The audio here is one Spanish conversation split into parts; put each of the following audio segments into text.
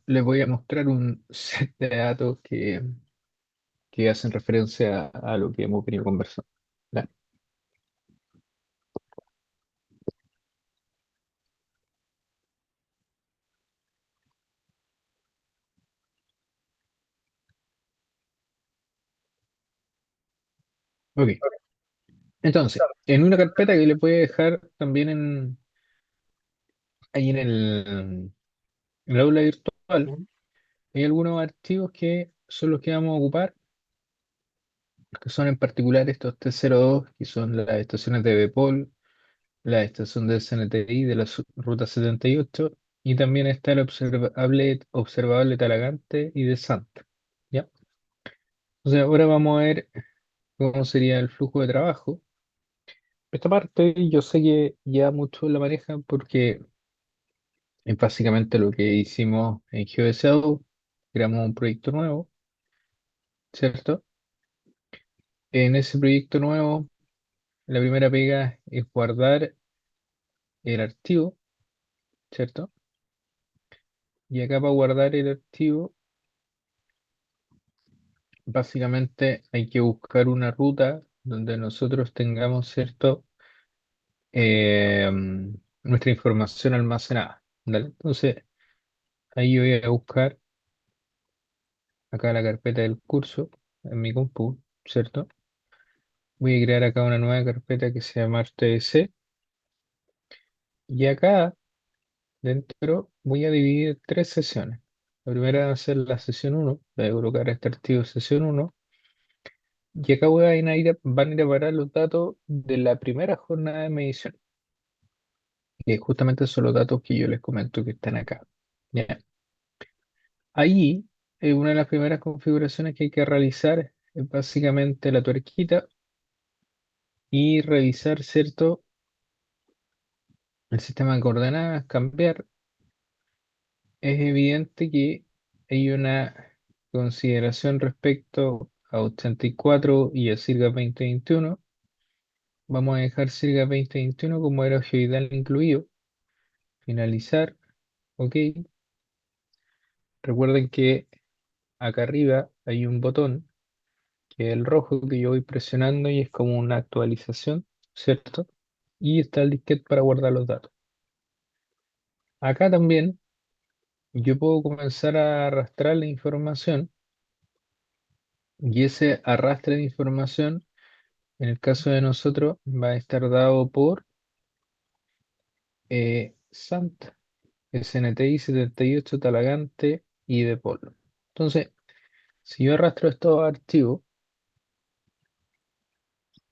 Les voy a mostrar un set de datos que hacen referencia a lo que hemos venido conversando. Dale. Ok, entonces, en una carpeta que le puede dejar también ahí en el aula virtual, hay algunos archivos que son los que vamos a ocupar, que son en particular estos T02, que son las estaciones de Bepol, la estación del CNTI de la ruta 78, y también está el observable Talagante y de Santa. ¿Ya? Entonces, ahora vamos a ver cómo sería el flujo de trabajo. Esta parte yo sé que ya muchos la manejan porque es básicamente lo que hicimos en GeoDeseo. Creamos un proyecto nuevo, ¿cierto? En ese proyecto nuevo, la primera pega es guardar el archivo, ¿cierto? Y acá para guardar el archivo, básicamente hay que buscar una ruta donde nosotros tengamos, ¿cierto? Eh, Nuestra información almacenada, ¿vale? Entonces, ahí voy a buscar acá la carpeta del curso en mi compu, ¿cierto? Voy a crear acá una nueva carpeta que se llama RTC y acá dentro voy a dividir tres sesiones. La primera va a ser la sesión uno, voy a colocar este archivo sesión uno y acá van a ir a parar los datos de la primera jornada de medición, que justamente son los datos que yo les comento que están acá. Ya. Ahí, una de las primeras configuraciones que hay que realizar es básicamente la tuerquita y revisar, ¿cierto? El sistema de coordenadas, cambiar. Es evidente que hay una consideración respecto a 84 y a Circa 2021. Vamos a dejar Circa 2021 como era geoidal incluido. Finalizar. Ok. Recuerden que acá arriba hay un botón que es el rojo que yo voy presionando y es como una actualización, ¿cierto? Y está el disquete para guardar los datos. Acá también yo puedo comenzar a arrastrar la información y ese arrastre de información, en el caso de nosotros, va a estar dado por SANT, SNTI 78 Talagante y de Polo. Entonces, si yo arrastro estos archivos,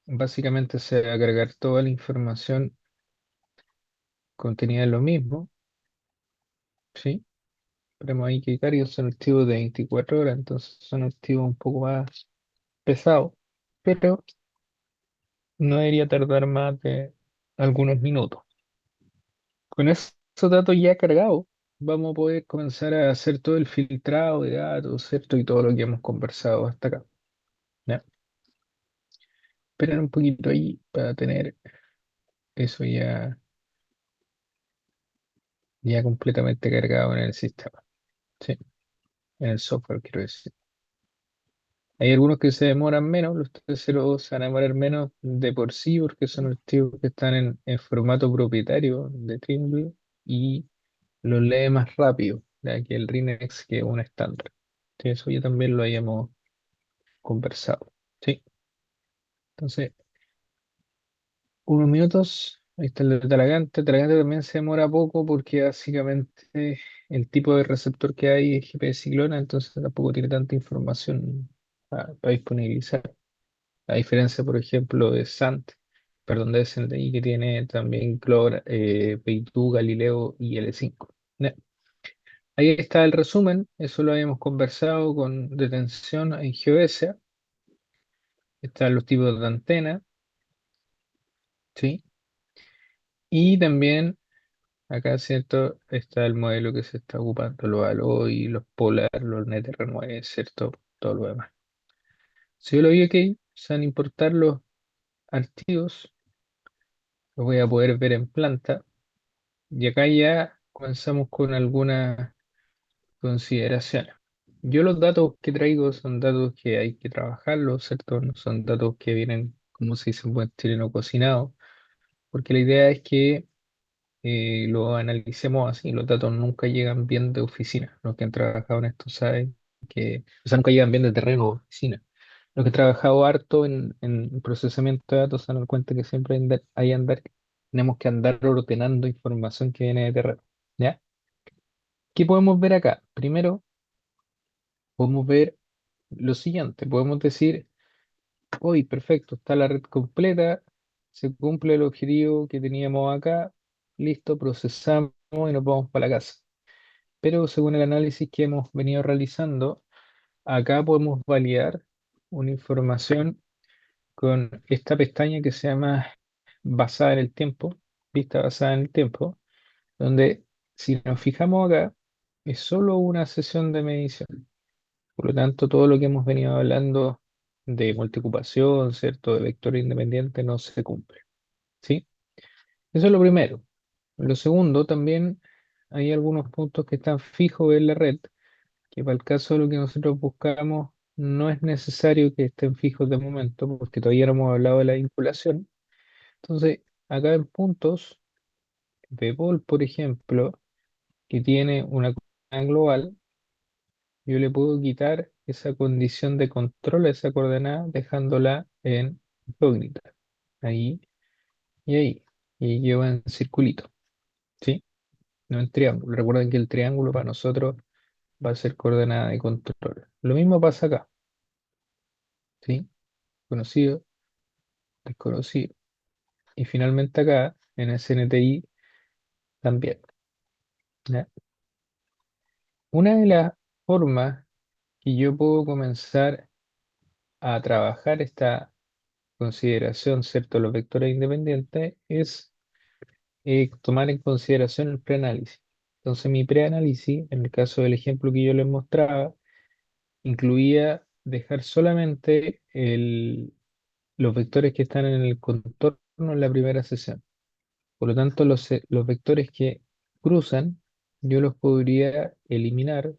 básicamente se va a cargar toda la información contenida en lo mismo, ¿sí? Tenemos ahí que cargos son archivos de 24 horas, entonces son archivos un poco más pesados, pero no debería tardar más de algunos minutos. Con esos datos ya cargados, vamos a poder comenzar a hacer todo el filtrado de datos, ¿cierto? Y todo lo que hemos conversado hasta acá. ¿Ya? Esperar un poquito ahí para tener eso ya completamente cargado en el sistema, ¿sí? En el software, quiero decir. Hay algunos que se demoran menos, los 302 se van a demorar menos de por sí, porque son archivos que están en formato propietario de Trimble y los lee más rápido, ya que el Rinex, que es un estándar. Sí, eso ya también lo habíamos conversado. Sí, entonces, unos minutos. Ahí está el de Talagante. Talagante también se demora poco porque básicamente el tipo de receptor que hay es GPS ciclona, entonces tampoco tiene tanta información para disponibilizar. A diferencia, por ejemplo, de Sant, perdón, de SNTI, que tiene también Clora, Beidou, Galileo y L5. Ya. Ahí está el resumen, eso lo habíamos conversado con detención en geodesia. Están los tipos de antena, ¿sí? Y también acá, ¿cierto? Está el modelo que se está ocupando, los Alloy, los Polar, los NetR9, ¿cierto? Todo lo demás. Si yo lo vi aquí, se van a importar los archivos, los voy a poder ver en planta. Y acá ya comenzamos con algunas consideraciones. Yo los datos que traigo son datos que hay que trabajarlos, ¿cierto? No son datos que vienen, como se dice en buen chileno, cocinados, porque la idea es que lo analicemos así. Los datos nunca llegan bien de oficina. Los que han trabajado en esto saben que, o sea, nunca llegan bien de terreno o oficina. Los que han trabajado harto en procesamiento de datos se dan cuenta que siempre tenemos que andar ordenando información que viene de terreno. ¿Ya? ¿Qué podemos ver acá? Primero, podemos ver lo siguiente. Podemos decir, hoy, perfecto, está la red completa, se cumple el objetivo que teníamos acá, listo, procesamos y nos vamos para la casa. Pero según el análisis que hemos venido realizando, acá podemos validar una información con esta pestaña que se llama basada en el tiempo, vista basada en el tiempo, donde si nos fijamos acá, es solo una sesión de medición. Por lo tanto, todo lo que hemos venido hablando de multiocupación, ¿cierto? De vector independiente no se cumple, ¿sí? Eso es lo primero. Lo segundo, también hay algunos puntos que están fijos en la red que para el caso de lo que nosotros buscamos no es necesario que estén fijos de momento, porque todavía no hemos hablado de la vinculación. Entonces, acá en puntos, Bebol, por ejemplo, que tiene una coordenada global, yo le puedo quitar esa condición de control a esa coordenada dejándola en incógnita. Ahí y ahí. Y lleva en circulito, ¿sí? No en triángulo. Recuerden que el triángulo para nosotros va a ser coordenada de control. Lo mismo pasa acá, ¿sí? Conocido, desconocido. Y finalmente acá, en SNTI, también. ¿Ya? Una de las formas que yo puedo comenzar a trabajar esta consideración, ¿cierto? Los vectores independientes, es tomar en consideración el preanálisis. Entonces, mi preanálisis, en el caso del ejemplo que yo les mostraba, incluía dejar solamente los vectores que están en el contorno en la primera sesión. Por lo tanto, los vectores que cruzan, yo los podría eliminar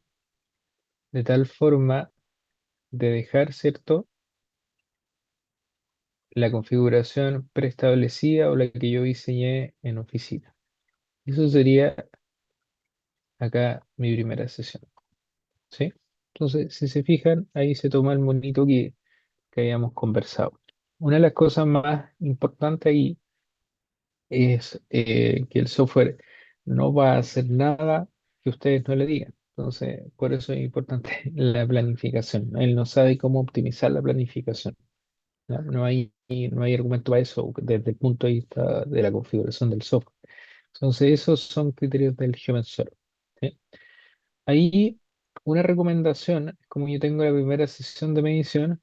de tal forma de dejar, ¿cierto?, la configuración preestablecida o la que yo diseñé en oficina. Eso sería acá mi primera sesión, ¿sí? Entonces, si se fijan, ahí se toma el monito que habíamos conversado. Una de las cosas más importantes ahí es que el software no va a hacer nada que ustedes no le digan. Entonces, por eso es importante la planificación, ¿no? Él no sabe cómo optimizar la planificación, ¿no? No hay argumento para eso desde el punto de vista de la configuración del software. Entonces, esos son criterios del Human Server, ¿sí? Ahí, una recomendación, como yo tengo la primera sesión de medición,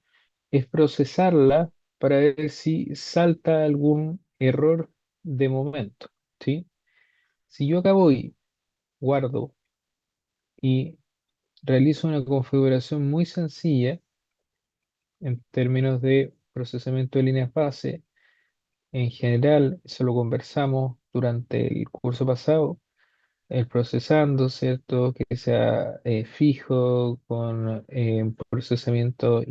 es procesarla para ver si salta algún error de momento, ¿sí? Si yo acá voy, guardo y realizo una configuración muy sencilla en términos de procesamiento de líneas base, en general, eso lo conversamos durante el curso pasado, el procesando, ¿cierto? Que sea fijo, con un procesamiento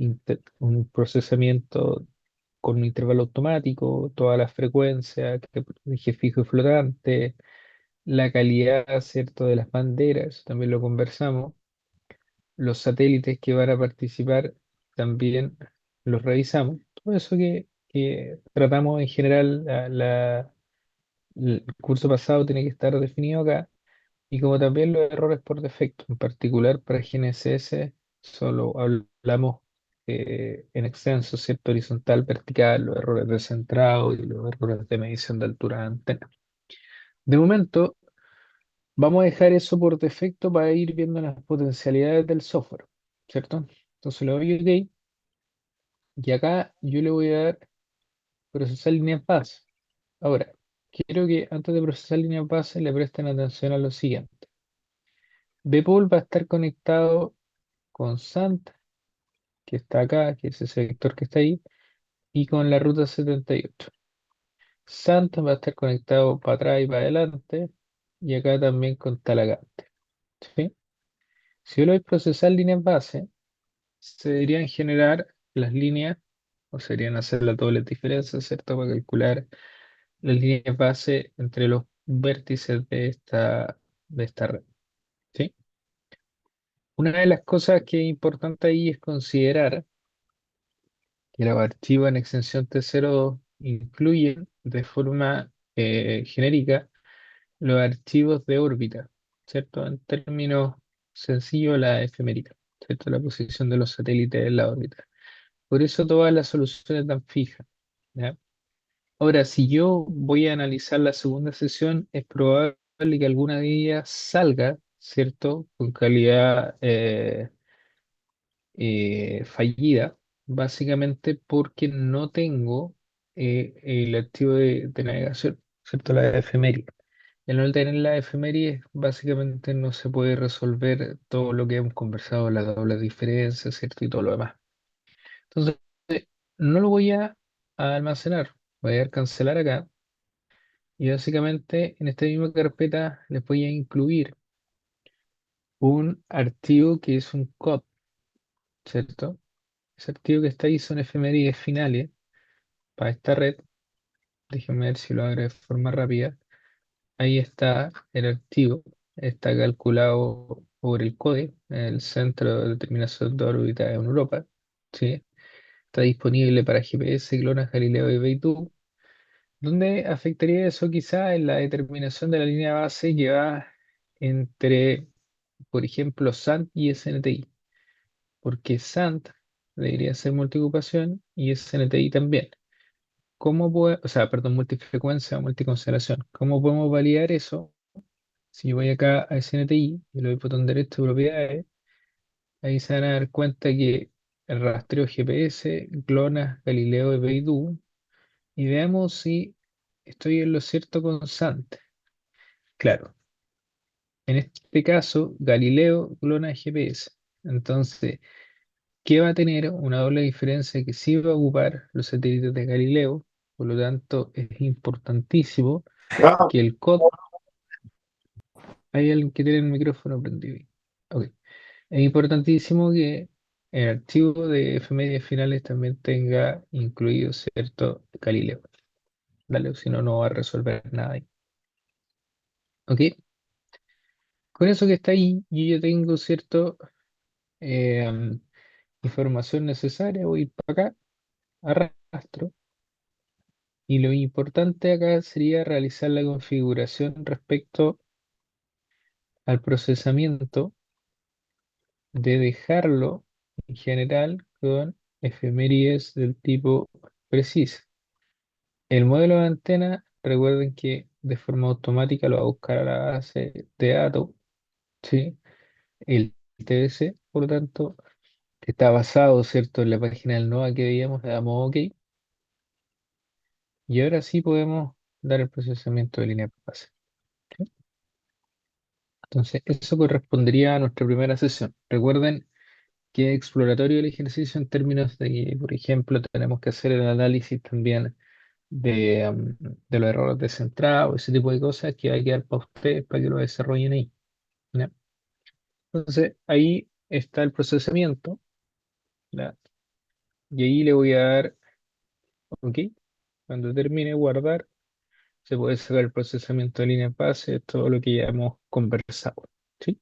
con un intervalo automático, todas las frecuencias, que dije fijo y flotante, la calidad, ¿cierto?, de las banderas, también lo conversamos. Los satélites que van a participar también los revisamos. Todo eso que tratamos en general, el curso pasado tiene que estar definido acá. Y como también los errores por defecto, en particular para GNSS, solo hablamos en extenso, ¿cierto? Horizontal, vertical, los errores de centrado y los errores de medición de altura de antena. De momento, vamos a dejar eso por defecto para ir viendo las potencialidades del software, ¿cierto? Entonces le doy OK y acá yo le voy a dar procesar líneas base. Ahora, quiero que antes de procesar líneas base le presten atención a lo siguiente. Bpool va a estar conectado con Sant, que está acá, que es ese vector que está ahí, y con la ruta 78. Sant va a estar conectado para atrás y para adelante, y acá también con Talagante, ¿sí? Si yo lo voy a procesar líneas base, se deberían generar las líneas, o serían hacer las dobles diferencias, ¿cierto? Para calcular las líneas base entre los vértices de esta red, ¿sí? Una de las cosas que es importante ahí es considerar que los archivos en extensión T02 incluyen de forma genérica los archivos de órbita, ¿cierto? En términos sencillos, la efeméride, ¿cierto? La posición de los satélites en la órbita. Por eso todas las soluciones están fijas, ¿ya? Ahora, si yo voy a analizar la segunda sesión, es probable que alguna de ellas salga, ¿cierto? Con calidad fallida, básicamente porque no tengo el archivo de navegación, ¿cierto? La efeméride. El no tener la efeméride, básicamente no se puede resolver todo lo que hemos conversado, las dobles diferencias, ¿cierto? Y todo lo demás. Entonces, no lo voy a almacenar, voy a dar cancelar acá y básicamente en esta misma carpeta les voy a incluir un archivo que es un COD, ¿cierto? Ese archivo que está ahí son efemérides finales para esta red. Déjenme ver si lo abro de forma rápida. Ahí está el archivo, está calculado por el CODE, el Centro de Determinación de órbita en Europa, ¿sí? Está disponible para GPS, GLONASS, Galileo y Beidou. ¿Dónde afectaría eso quizá en la determinación de la línea base que va entre, por ejemplo, SANT y SNTI? Porque SANT debería ser multiocupación y SNTI también. O sea, perdón, multifrecuencia o multiconstelación. ¿Cómo podemos validar eso? Si yo voy acá a SNTI y le doy botón derecho de propiedades, ahí se van a dar cuenta que el rastreo GPS, GLONASS, Galileo y Beidou, y veamos si estoy en lo cierto con SANT. Claro, en este caso, Galileo, GLONASS, GPS. Entonces, ¿qué va a tener? Una doble diferencia que sí va a ocupar los satélites de Galileo, por lo tanto, es importantísimo que el COD. Hay alguien que tiene el micrófono prendido. Ok. Es importantísimo que el archivo de efemérides finales también tenga incluido cierto Galileo. Dale, si no, no va a resolver nada ahí. Ok. Con eso que está ahí, yo ya tengo cierto información necesaria. Voy para acá, arrastro. Y lo importante acá sería realizar la configuración respecto al procesamiento de dejarlo en general con efemérides del tipo precisa. El modelo de antena, recuerden que de forma automática lo va a buscar a la base de datos, ¿sí? El TBC, por lo tanto, está basado, ¿cierto?, en la página del NOAA que veíamos, le damos OK, y ahora sí podemos dar el procesamiento de línea de base, ¿sí? Entonces, eso correspondería a nuestra primera sesión. Recuerden que es exploratorio el ejercicio en términos de que, por ejemplo, tenemos que hacer el análisis también de los errores de centrado, ese tipo de cosas que va a quedar para ustedes para que lo desarrollen ahí, ¿ya? Entonces, ahí está el procesamiento, ¿ya? Y ahí le voy a dar OK. Cuando termine guardar, se puede sacar el procesamiento de línea de base, todo lo que ya hemos conversado, ¿sí?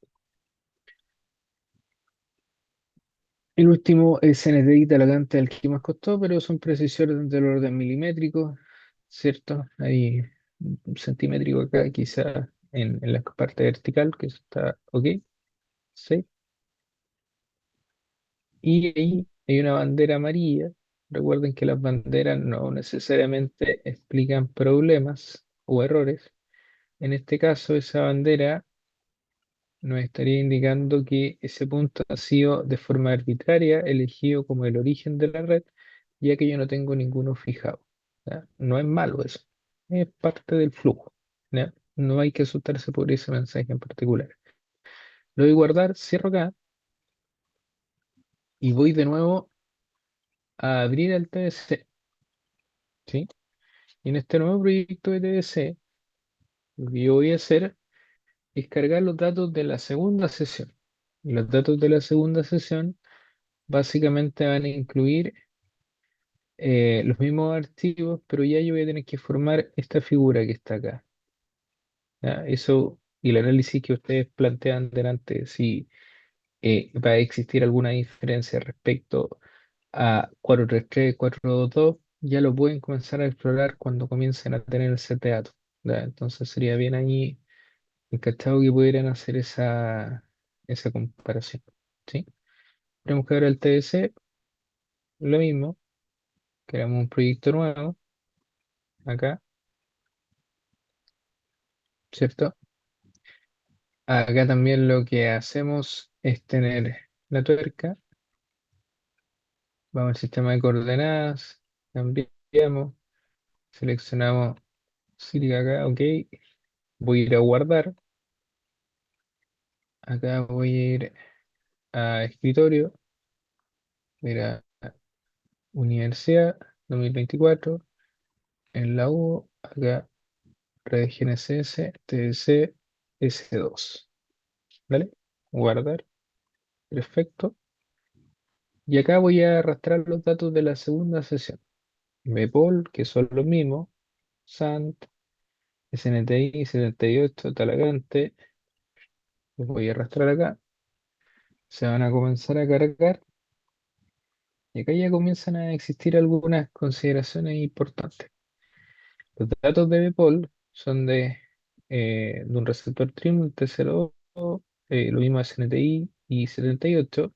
El último es NTI Talagante, el que más costó, pero son precisiones del orden milimétrico, ¿cierto? Hay un centimétrico acá, quizá en la parte vertical, que está OK, ¿sí? Y ahí hay una bandera amarilla. Recuerden que las banderas no necesariamente explican problemas o errores. En este caso, esa bandera nos estaría indicando que ese punto ha sido de forma arbitraria elegido como el origen de la red, ya que yo no tengo ninguno fijado, ¿ya? No es malo eso, es parte del flujo, ¿ya? No hay que asustarse por ese mensaje en particular. Lo voy a guardar, cierro acá y voy de nuevo a abrir el TBC, ¿sí? Y en este nuevo proyecto de TBC, lo que yo voy a hacer es cargar los datos de la segunda sesión. Y los datos de la segunda sesión básicamente van a incluir los mismos archivos, pero ya yo voy a tener que formar esta figura que está acá. ¿Ya? Eso y el análisis que ustedes plantean delante, si va a existir alguna diferencia respecto a 433, 422, ya lo pueden comenzar a explorar cuando comiencen a tener el set de datos. ¿Ya? Entonces sería bien ahí encantado que pudieran hacer esa comparación. ¿Sí? Tenemos que ver el TDC, lo mismo, creamos un proyecto nuevo acá, ¿cierto? Acá también lo que hacemos es tener la tuerca, vamos al sistema de coordenadas, cambiamos, seleccionamos Sílica acá, ok, voy a ir a guardar, acá voy a ir a escritorio, voy a ir a Universidad 2024, en la U, acá red GNSS, TDC, S2, ¿vale? Guardar, perfecto. Y acá voy a arrastrar los datos de la segunda sesión. Bpol, que son los mismos, SANT, SNTI, 78, Talagante, los voy a arrastrar acá. Se van a comenzar a cargar y acá ya comienzan a existir algunas consideraciones importantes. Los datos de Bpol son de un receptor TRIM T02, lo mismo SNTI y 78,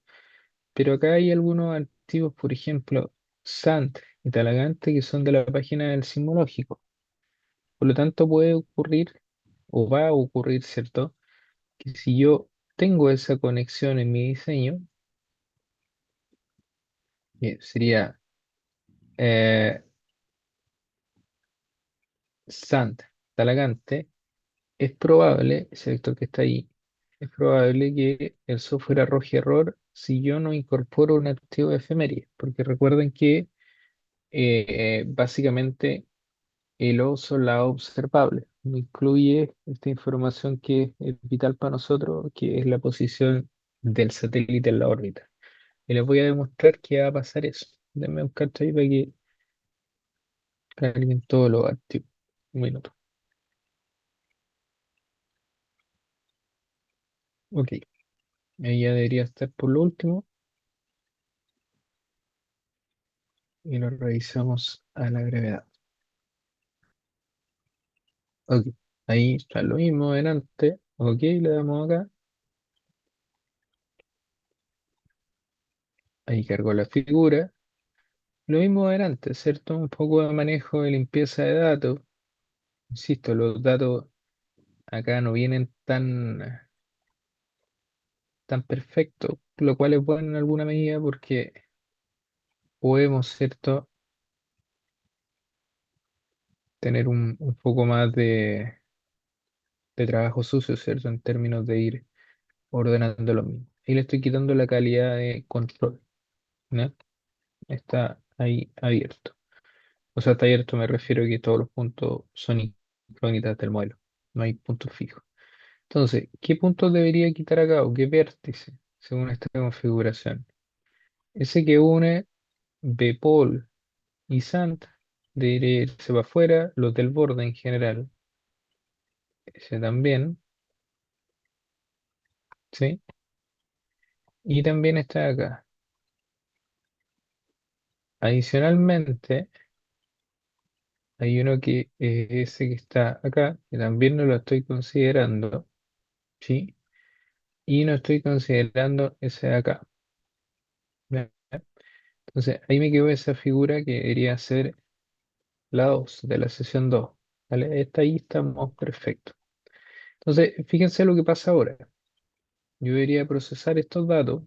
pero acá hay algunos archivos, por ejemplo, SANT y Talagante, que son de la página del sismológico. Por lo tanto, puede ocurrir, o va a ocurrir, ¿cierto? Que si yo tengo esa conexión en mi diseño, que sería eh, Sant Talagante, es probable, ese vector que está ahí, es probable que el software arroje error si yo no incorporo un archivo de efeméride, porque recuerden que básicamente el oso la observable no incluye esta información que es vital para nosotros, que es la posición del satélite en la órbita. Y les voy a demostrar que va a pasar eso. Denme un cacho ahí para que carguen todos los activos. Un minuto. Ok, ahí ya debería estar por lo último y lo revisamos a la brevedad. Ok, ahí está lo mismo delante. Ok, le damos acá. Ahí cargó la figura. Lo mismo delante, ¿cierto? Un poco de manejo de limpieza de datos. Insisto, los datos acá no vienen tan perfectos, lo cual es bueno en alguna medida porque podemos, ¿cierto? Tener un poco más de trabajo sucio, ¿cierto? En términos de ir ordenando lo mismo. Y le estoy quitando la calidad de control, ¿no? Está ahí abierto. O sea, está abierto, me refiero a que todos los puntos son incógnitas del modelo. No hay puntos fijos. Entonces, ¿qué puntos debería quitar acá o qué vértice según esta configuración? Ese que une Bpol y Sant debería irse para afuera, los del borde en general, ese también, ¿sí? Y también está acá. Adicionalmente, hay uno que es ese que está acá, que también no lo estoy considerando, ¿sí? Y no estoy considerando ese de acá. ¿Ya? Entonces, ahí me quedó esa figura que debería ser la 2 de la sesión 2. ¿Vale? Esta ahí estamos perfectos. Entonces, fíjense lo que pasa ahora. Yo debería procesar estos datos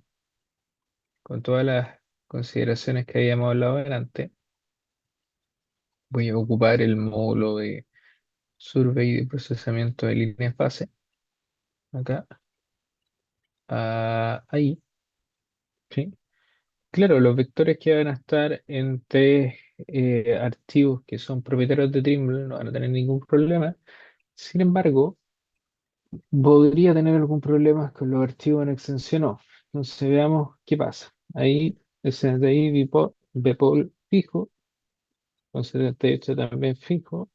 con todas las consideraciones que habíamos hablado antes. Voy a ocupar el módulo de survey de procesamiento de líneas base. Acá, ahí, ¿sí? Claro, los vectores que van a estar entre archivos que son propietarios de Trimble no van a tener ningún problema. Sin embargo, podría tener algún problema con los archivos en extensión o. Entonces veamos qué pasa. Ahí, ese de ahí, Bpol fijo, con 78 también fijo.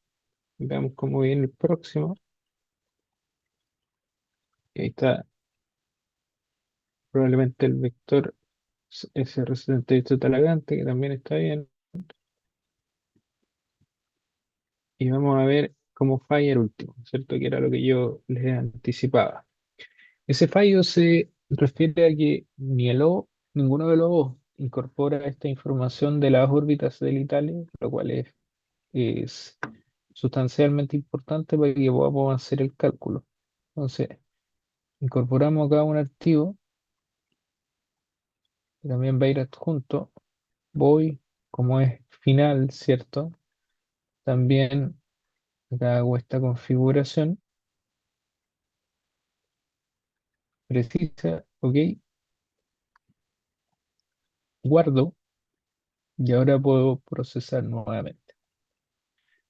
Veamos cómo viene el próximo. Ahí está probablemente el vector SR78 Talagante, que también está bien. Y vamos a ver cómo falla el último, ¿cierto? Que era lo que yo les anticipaba. Ese fallo se refiere a que ni el O, ninguno de los O incorpora esta información de las órbitas satelitales, lo cual es sustancialmente importante para que podamos hacer el cálculo. Entonces, incorporamos acá un archivo que también va a ir adjunto. Voy, como es final, ¿cierto? También acá hago esta configuración precisa, ok, guardo y ahora puedo procesar nuevamente.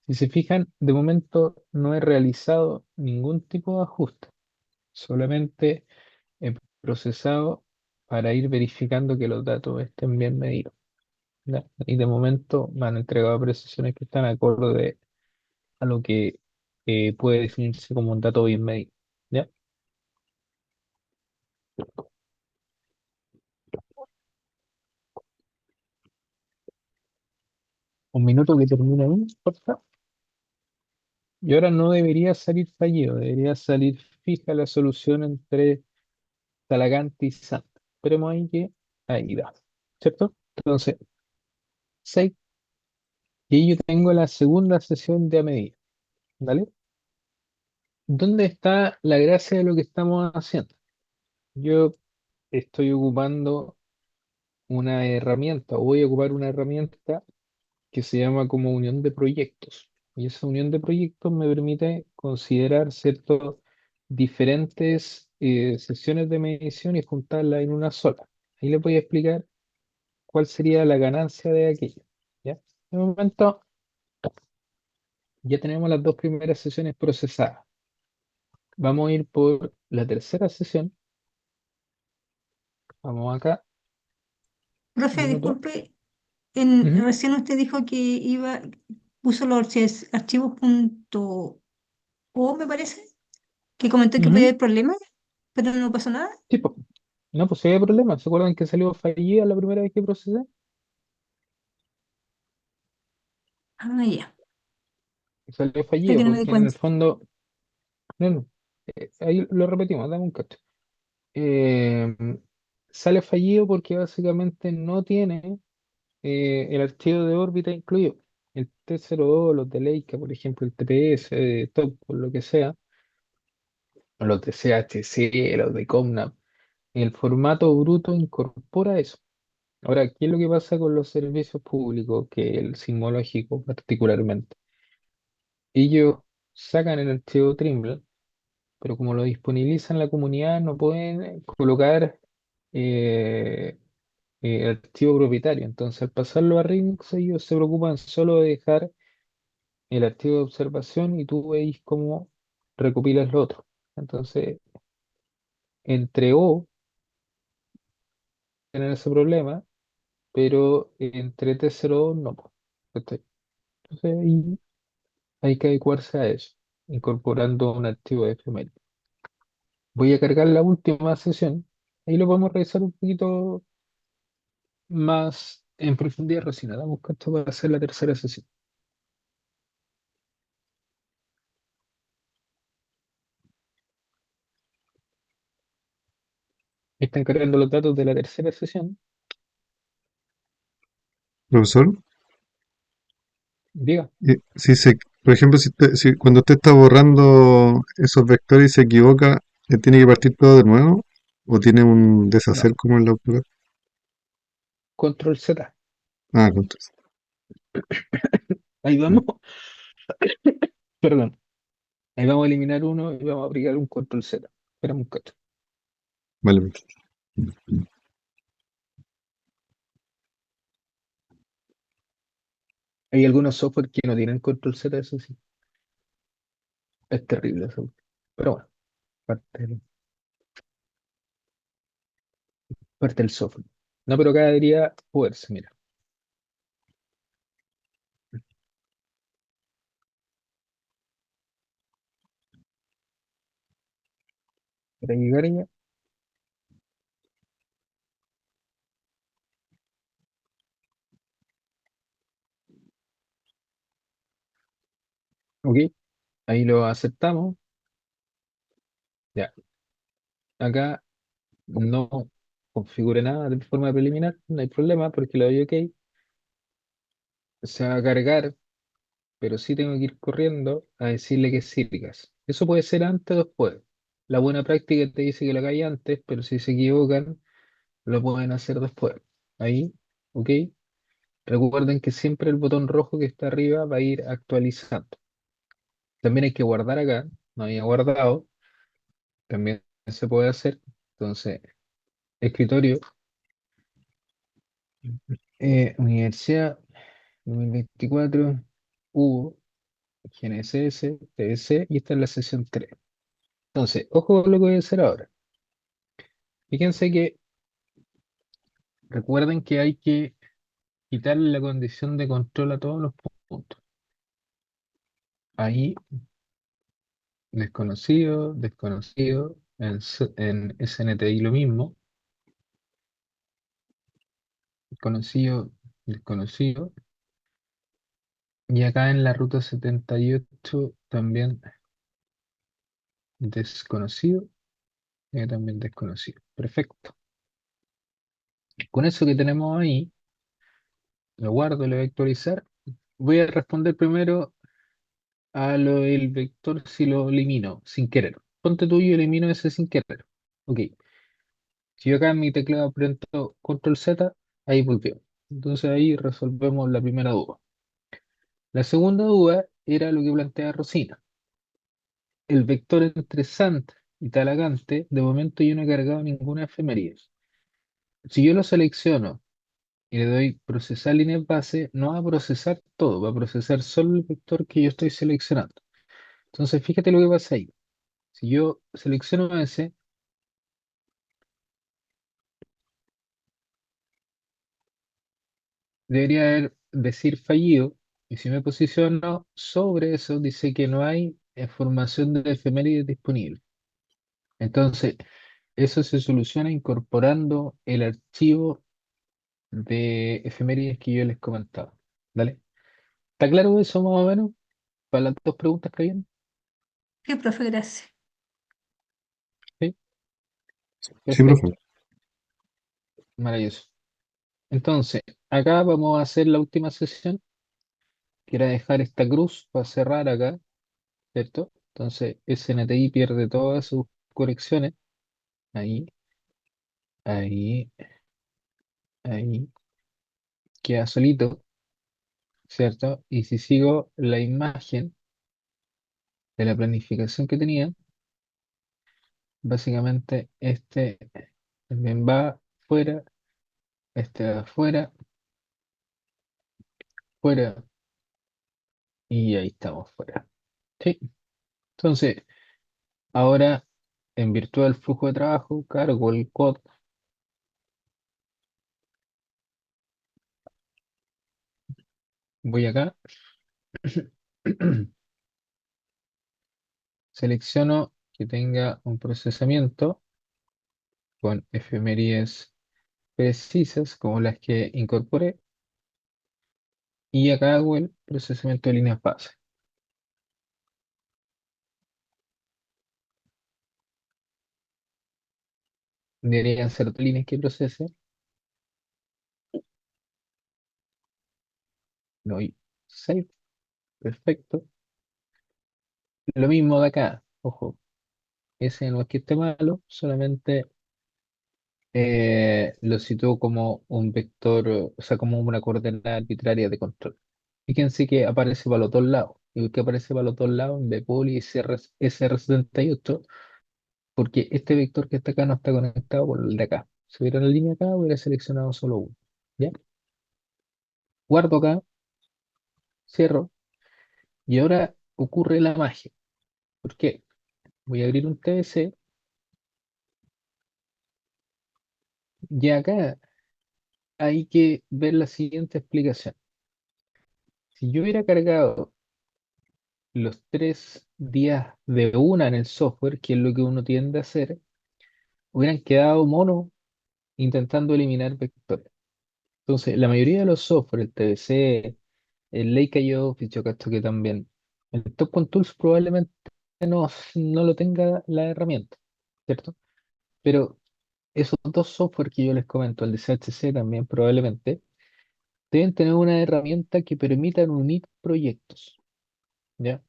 Si se fijan, de momento no he realizado ningún tipo de ajuste, solamente he procesado para ir verificando que los datos estén bien medidos, ¿ya? Y de momento me han entregado precisiones que están acorde a lo que puede definirse como un dato bien medido, ¿ya? Un minuto que termine ahí, por favor. Y ahora no debería salir fallido, debería salir fija la solución entre Talagante y Santa. Esperemos ahí que ahí va, ¿cierto? Entonces, 6, y ahí yo tengo la segunda sesión de a medida, ¿vale? ¿Dónde está la gracia de lo que estamos haciendo? Yo estoy ocupando una herramienta, o voy a ocupar una herramienta que se llama como unión de proyectos. Y esa unión de proyectos me permite considerar ciertos diferentes sesiones de medición y juntarlas en una sola. Ahí les voy a explicar cuál sería la ganancia de aquello. ¿Ya? De momento ya tenemos las dos primeras sesiones procesadas. Vamos a ir por la tercera sesión. Vamos acá, Profe, minuto. disculpe, Ujú, recién usted dijo que puso los archivos punto .o, me parece, que comentó que podía ujú. haber problemas, pero no pasó nada. Sí, po. No, pues si hay problema. ¿Se acuerdan que salió fallida la primera vez que procesé? Ah, ya, Salió creo fallido que no me di porque en el cuenta. fondo, no, no, ahí lo repetimos, dame un cacho. Eh, Sale fallido porque básicamente no tiene el archivo de órbita incluido. El T02, los de Leica, por ejemplo, el TPS, Top, por lo que sea, o los de CHC, los de Comnap, el formato bruto incorpora eso. Ahora, ¿qué es lo que pasa con los servicios públicos, que el sismológico particularmente? Ellos sacan el archivo Trimble, pero como lo disponibilizan en la comunidad, no pueden colocar eh, el archivo propietario. Entonces, al pasarlo a Remix, ellos se preocupan solo de dejar el archivo de observación y tú veis cómo recopilas lo otro. Entonces, entre tener ese problema, pero entre T02 no, po. ¿Cachai? Entonces, ahí hay que adecuarse a eso, incorporando un archivo de efeméride. Voy a cargar la última sesión. Ahí lo podemos revisar un poquito más en profundidad, Rocina. Damos que esto va a ser la tercera sesión. Están cargando los datos de la tercera sesión. Profesor, Diga, si se, por ejemplo, si cuando usted está borrando esos vectores y se equivoca, ¿tiene que partir todo de nuevo? ¿O tiene un deshacer no. como en la AutoCAD? Control Z. Ah, entonces, Ahí ya, vamos. Perdón. Ahí vamos a eliminar uno y vamos a aplicar un control Z. Esperamos un cacho. vale, pues. Hay algunos software que no tienen control Z, eso sí. Es terrible eso. Pero bueno. parte del software. No, pero acá debería poderse, mira. Para llegar ya. Ok, ahí lo aceptamos. Ya, acá no configure nada de forma preliminar, no hay problema porque le doy OK. Se va a cargar, pero sí tengo que ir corriendo a decirle que sigas. Eso puede ser antes o después. La buena práctica te dice que lo hagáis antes, pero si se equivocan, lo pueden hacer después. Ahí, ok. Recuerden que siempre el botón rojo que está arriba va a ir actualizando. También hay que guardar acá, no había guardado, también se puede hacer. Entonces, escritorio, Universidad 2024, Hugo, GNSS, TBC, y esta es la sesión 3. Entonces, ojo con lo que voy a hacer ahora. Fíjense que recuerden que hay que quitarle la condición de control a todos los puntos. Ahí, desconocido, desconocido, en SNTI lo mismo, conocido, desconocido, y acá en la ruta 78 también desconocido, y también desconocido. Perfecto. Con eso que tenemos ahí, lo guardo, lo voy a actualizar. Voy a responder primero a lo del vector si lo elimino sin querer. Ponte tú y elimino ese sin querer. Ok. Si yo acá en mi teclado aprieto control Z, ahí volvió. Entonces ahí resolvemos la primera duda. La segunda duda era lo que plantea Rosina. El vector entre Sant y Talagante, de momento yo no he cargado ninguna efeméride. Si yo lo selecciono y le doy procesar líneas base, no va a procesar todo, va a procesar solo el vector que yo estoy seleccionando. Entonces, fíjate lo que pasa ahí. Si yo selecciono ese, debería haber decir fallido, y si me posiciono sobre eso, dice que no hay información de efemérides disponible. Entonces, eso se soluciona incorporando el archivo de efemérides que yo les comentaba. ¿Vale? ¿Está claro eso más o menos? Para las dos preguntas que habían. Sí, profe, gracias. Sí, Sí, profe. perfecto, maravilloso. Entonces, acá vamos a hacer la última sesión, que era dejar esta cruz para cerrar acá, ¿cierto? Entonces, SNTI pierde todas sus conexiones. Ahí, ahí, ahí, queda solito, ¿cierto? Y si sigo la imagen de la planificación que tenía, básicamente este también va fuera, este va afuera, fuera, y ahí estamos fuera. ¿Sí? Entonces, ahora en virtud del flujo de trabajo, cargo el code, voy acá, selecciono que tenga un procesamiento con efemérides precisas como las que incorporé y acá hago el procesamiento de líneas base. Deberían ser dos líneas que procese. No hay save, perfecto. Lo mismo de acá, ojo, ese no es que esté malo, solamente lo sitúo como un vector, o sea, como una coordenada arbitraria de control. Fíjense que aparece para los dos lados. Y que aparece para los dos lados en de poli y SR78, porque este vector que está acá no está conectado con el de acá. Si hubiera una línea acá, hubiera seleccionado solo uno. ¿Ya? Guardo acá, cierro, y ahora ocurre la magia. ¿Por qué? Voy a abrir un TBC Y acá hay que ver la siguiente explicación. Si yo hubiera cargado los 3 días de una en el software, que es lo que uno tiende a hacer, hubieran quedado monos intentando eliminar vectores. Entonces, la mayoría de los software, el TBC, el Lake.io, que también, el Top Tools probablemente no lo tenga la herramienta, ¿cierto? Pero esos dos software que yo les comento, el de CHC también probablemente, deben tener una herramienta que permitan unir proyectos, ¿ya?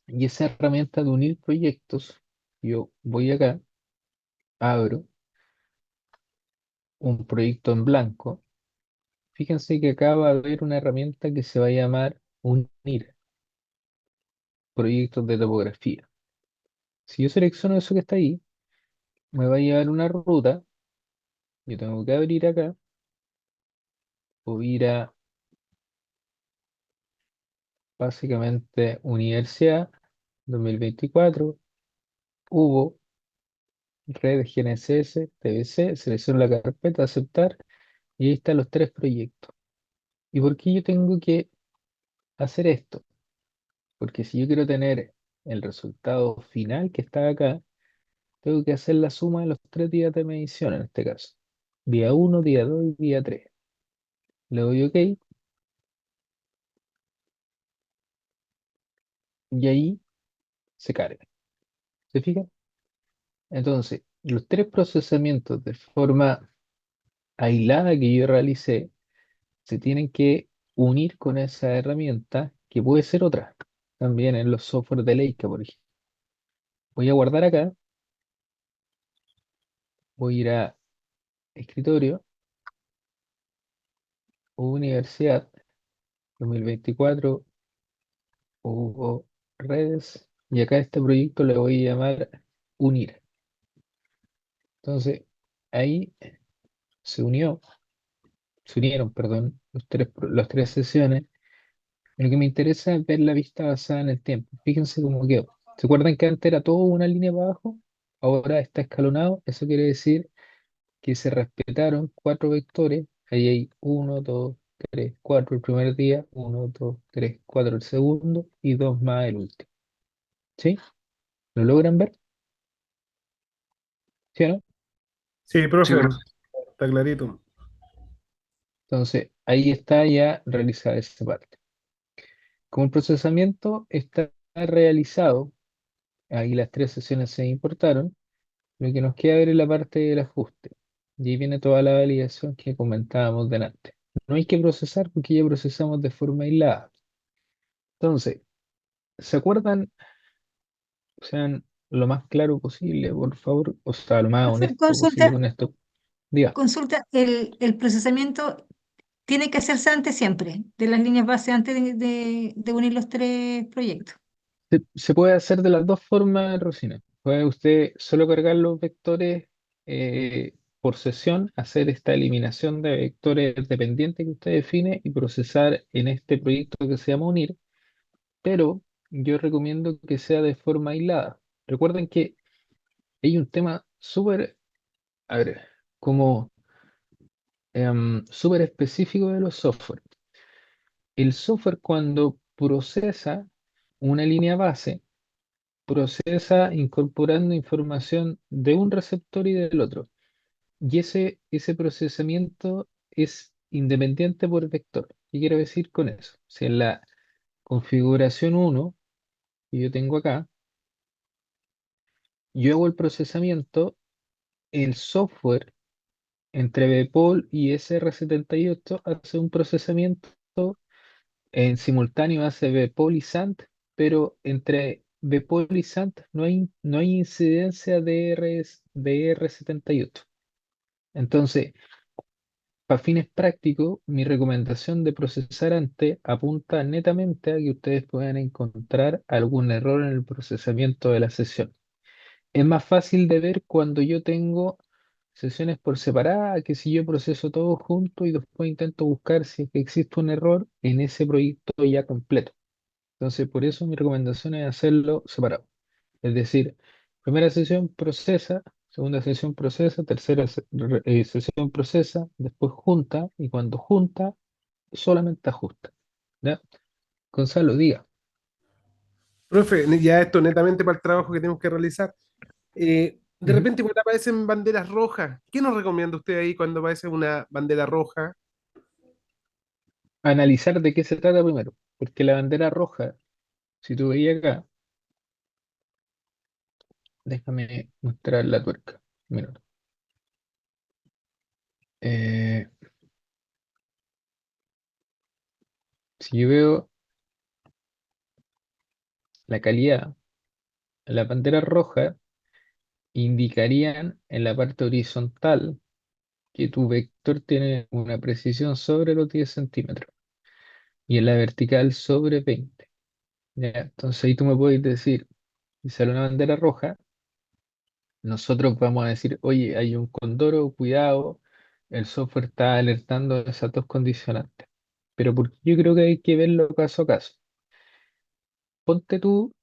Y esa herramienta de unir proyectos, yo voy acá, abro un proyecto en blanco. Fíjense que acá va a haber una herramienta que se va a llamar unir proyectos de topografía. Si yo selecciono eso que está ahí, me va a llevar una ruta. Yo tengo que abrir acá o ir a básicamente Universidad 2024, Hugo, Red GNSS, TBC, selecciono la carpeta, aceptar y ahí están los 3 proyectos. ¿Y por qué yo tengo que hacer esto? Porque si yo quiero tener el resultado final que está acá, tengo que hacer la suma de los 3 días de medición en este caso. Día uno, día 2 y día 3. Le doy OK y ahí se carga. ¿Se fijan? Entonces, los 3 procesamientos de forma aislada que yo realicé se tienen que unir con esa herramienta que puede ser otra. También en los software de Leica, por ejemplo. Voy a guardar acá, voy a ir a escritorio, Universidad 2024, Hugo Redes, y acá a este proyecto le voy a llamar Unir. Entonces, ahí se unió, se unieron, perdón, las 3 sesiones. Lo que me interesa es ver la vista basada en el tiempo. Fíjense cómo quedó. ¿Se acuerdan que antes era todo una línea para abajo? Ahora está escalonado. Eso quiere decir que se respetaron 4 vectores. Ahí hay uno, 2, 3, 4 el primer día, uno, 2, 3, 4 el segundo y 2 más el último. ¿Sí? ¿Lo logran ver? ¿Sí o no? Sí, Sí, profe, profe. está clarito. Entonces, ahí está ya realizada esta parte. Como el procesamiento está realizado, ahí las 3 sesiones se importaron. Lo que nos queda ver es la parte del ajuste. Y ahí viene toda la validación que comentábamos delante. No hay que procesar porque ya procesamos de forma aislada. Entonces, ¿se acuerdan? Sean lo más claro posible, por favor. O sea, lo más Profe, honesto posible consulta, con esto. Diga, consulta, el procesamiento tiene que hacerse antes siempre, de las líneas base, antes de unir los 3 proyectos. se puede hacer de las dos formas, Rosina. Puede usted solo cargar los vectores por sesión, hacer esta eliminación de vectores dependientes que usted define y procesar en este proyecto que se llama unir, pero yo recomiendo que sea de forma aislada. Recuerden que hay un tema súper, a ver, como súper específico de los software. El software cuando procesa una línea base, procesa incorporando información de un receptor y del otro. Y ese procesamiento es independiente por vector. ¿Qué quiero decir con eso? Si en la configuración uno que yo tengo acá, yo hago el procesamiento, el software entre Bpol y SR78 hace un procesamiento en simultáneo, hace Bpol y Sant, pero entre Bpol y Sant no hay incidencia de R78. Entonces, para fines prácticos, mi recomendación de procesar antes apunta netamente a que ustedes puedan encontrar algún error en el procesamiento de la sesión. Es más fácil de ver cuando yo tengo sesiones por separada, que si yo proceso todo junto y después intento buscar si es que existe un error en ese proyecto ya completo. Entonces, por eso mi recomendación es hacerlo separado. Es decir, primera sesión procesa, Segunda sesión procesa, tercera sesión procesa, después junta, y cuando junta, solamente ajusta. ¿Ya? Gonzalo, diga. Profe, ya esto netamente para el trabajo que tenemos que realizar. De Ujú. repente cuando aparecen banderas rojas, ¿qué nos recomienda usted ahí cuando aparece una bandera roja? Analizar de qué se trata primero, porque la bandera roja, si tú veías acá, déjame mostrar la tuerca. Un minuto. Eh, si yo veo la calidad, las banderas rojas indicarían en la parte horizontal que tu vector tiene una precisión sobre los 10 centímetros y en la vertical sobre 20. ¿Ya? Entonces ahí tú me puedes decir, si sale una bandera roja, nosotros vamos a decir, oye, hay un condoro, cuidado, el software está alertando de esas dos condicionantes. Pero porque yo creo que hay que verlo caso a caso. Ponte tú,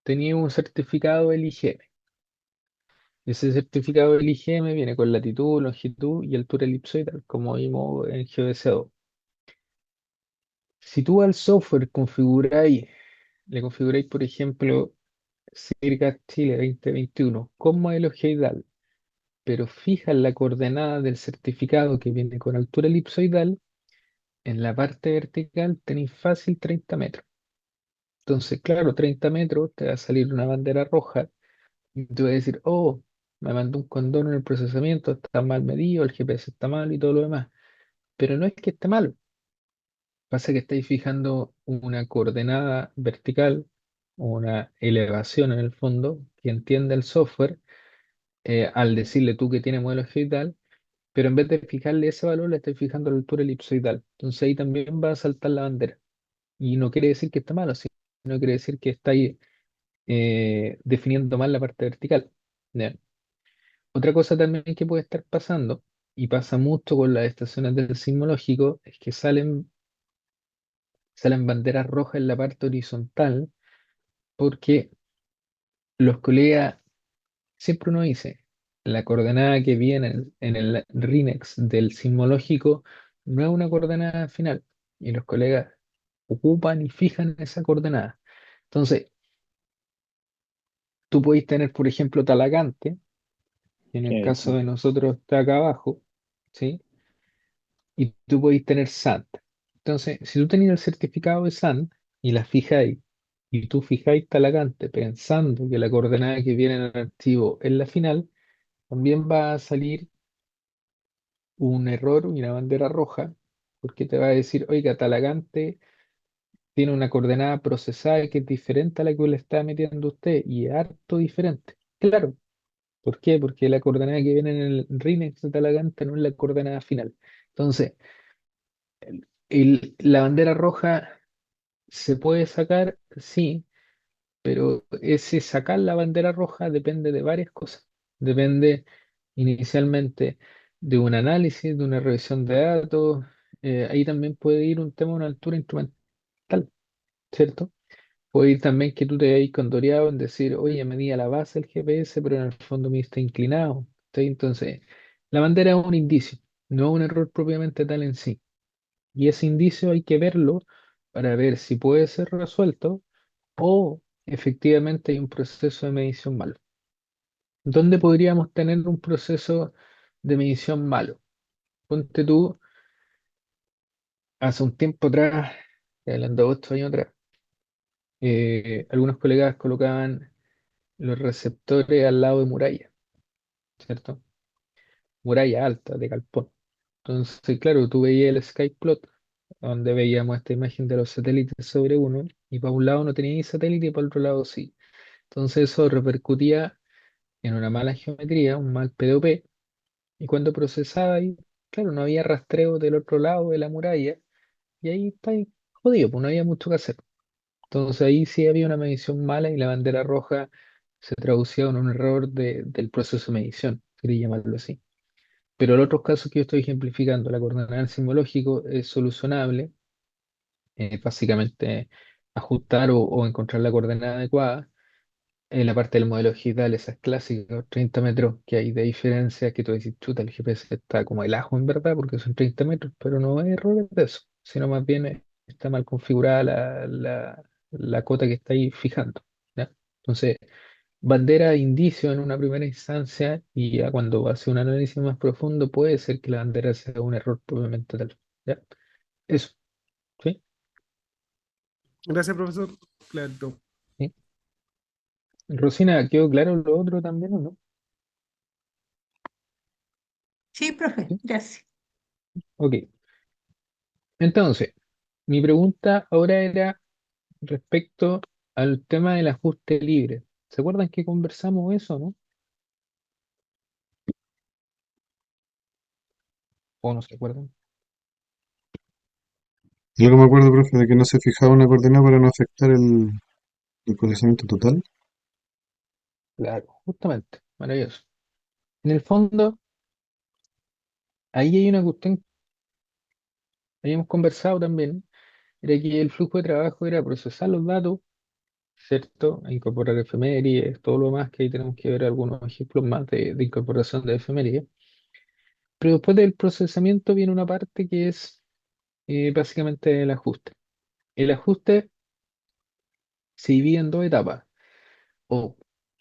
tenías un certificado del IGM. Ese certificado del IGM viene con latitud, longitud y altura elipsoidal, como vimos en GeoDeseo. Si tú al software le configuráis, por ejemplo, Circa Chile 2021 con modelo Heidal, pero fijas la coordenada del certificado que viene con altura elipsoidal, en la parte vertical tenéis fácil 30 metros. Entonces, claro, 30 metros te va a salir una bandera roja y tú vas a decir, oh, me mandó un condón en el procesamiento, está mal medido, el GPS está mal y todo lo demás. Pero no es que esté malo, pasa que estáis fijando una coordenada vertical, una elevación en el fondo, que entiende el software al decirle tú que tiene modelo geoidal, pero en vez de fijarle ese valor, le estás fijando la altura elipsoidal. Entonces ahí también va a saltar la bandera. Y no quiere decir que está malo, sino quiere decir que está ahí definiendo mal la parte vertical. ¿Ya? Otra cosa también que puede estar pasando, y pasa mucho con las estaciones del sismológico, es que salen banderas rojas en la parte horizontal, porque los colegas, siempre uno dice, la coordenada que viene en el RINEX del sismológico no es una coordenada final, y los colegas ocupan y fijan esa coordenada. Entonces, tú podéis tener, por ejemplo, Talagante, que en el caso de nosotros está acá abajo, ¿sí? Y tú podéis tener SANT. Entonces, si tú tenías el certificado de SANT y la fijáis, y tú fijáis Talagante pensando que la coordenada que viene en el archivo es la final, también va a salir un error y una bandera roja, porque te va a decir, oiga, Talagante tiene una coordenada procesada que es diferente a la que le está metiendo usted, y es harto diferente. Claro, ¿por qué? Porque la coordenada que viene en el RINEX de Talagante no es la coordenada final. Entonces, la bandera roja se puede sacar, sí, pero ese sacar la bandera roja depende de varias cosas. Depende inicialmente de un análisis, de una revisión de datos. Ahí también puede ir un tema de una altura instrumental, ¿cierto? Puede ir también que tú te hayas condoreado en decir, oye, medía la base del GPS, pero en el fondo me está inclinado. ¿Sí? Entonces, la bandera es un indicio, no un error propiamente tal en sí. Y ese indicio hay que verlo para ver si puede ser resuelto o efectivamente hay un proceso de medición malo. ¿Dónde podríamos tener un proceso de medición malo? Ponte tú, hace un tiempo atrás, hablando de 8 años atrás, algunos colegas colocaban los receptores al lado de muralla, ¿cierto? Muralla alta de galpón. Entonces, claro, tú veías el skyplot, donde veíamos esta imagen de los satélites sobre uno, y para un lado no tenía ni satélite y para el otro lado sí. Entonces eso repercutía en una mala geometría, un mal PDOP, y cuando procesaba ahí, claro, no había rastreo del otro lado de la muralla, y ahí está ahí jodido, pues no había mucho que hacer. Entonces ahí sí había una medición mala y la bandera roja se traducía en un error del proceso de medición, quería llamarlo así. Pero en otros casos que yo estoy ejemplificando, la coordenada sismológico es solucionable, básicamente ajustar o encontrar la coordenada adecuada. la parte del modelo digital, esas clásicas, 30 metros que hay de diferencia, que tú dices, chuta, el GPS está como el ajo en verdad, porque son 30 metros, pero no hay errores de eso, sino más bien está mal configurada la cota que está ahí fijando, ¿ya? Entonces, bandera, indicio en una primera instancia, y ya cuando hace un análisis más profundo, puede ser que la bandera sea un error probablemente tal, ¿ya? Eso, ¿sí? Gracias, profesor. Claro. ¿Sí? Rosina, ¿quedó claro lo otro también o no? Sí, profe, ¿Sí? gracias. Ok. Entonces, mi pregunta ahora era respecto al tema del ajuste libre. ¿Se acuerdan que conversamos eso, no? ¿O no se acuerdan? Algo me acuerdo, profe, de que no se fijaba una coordenada para no afectar el procesamiento total. Claro, justamente. Maravilloso. En el fondo, ahí hay una cuestión que habíamos conversado también, era que el flujo de trabajo era procesar los datos, ¿cierto? Incorporar efemérides, todo lo más que ahí tenemos que ver algunos ejemplos más de incorporación de efemérides. Pero después del procesamiento viene una parte que es básicamente el ajuste. El ajuste se divide en dos etapas, o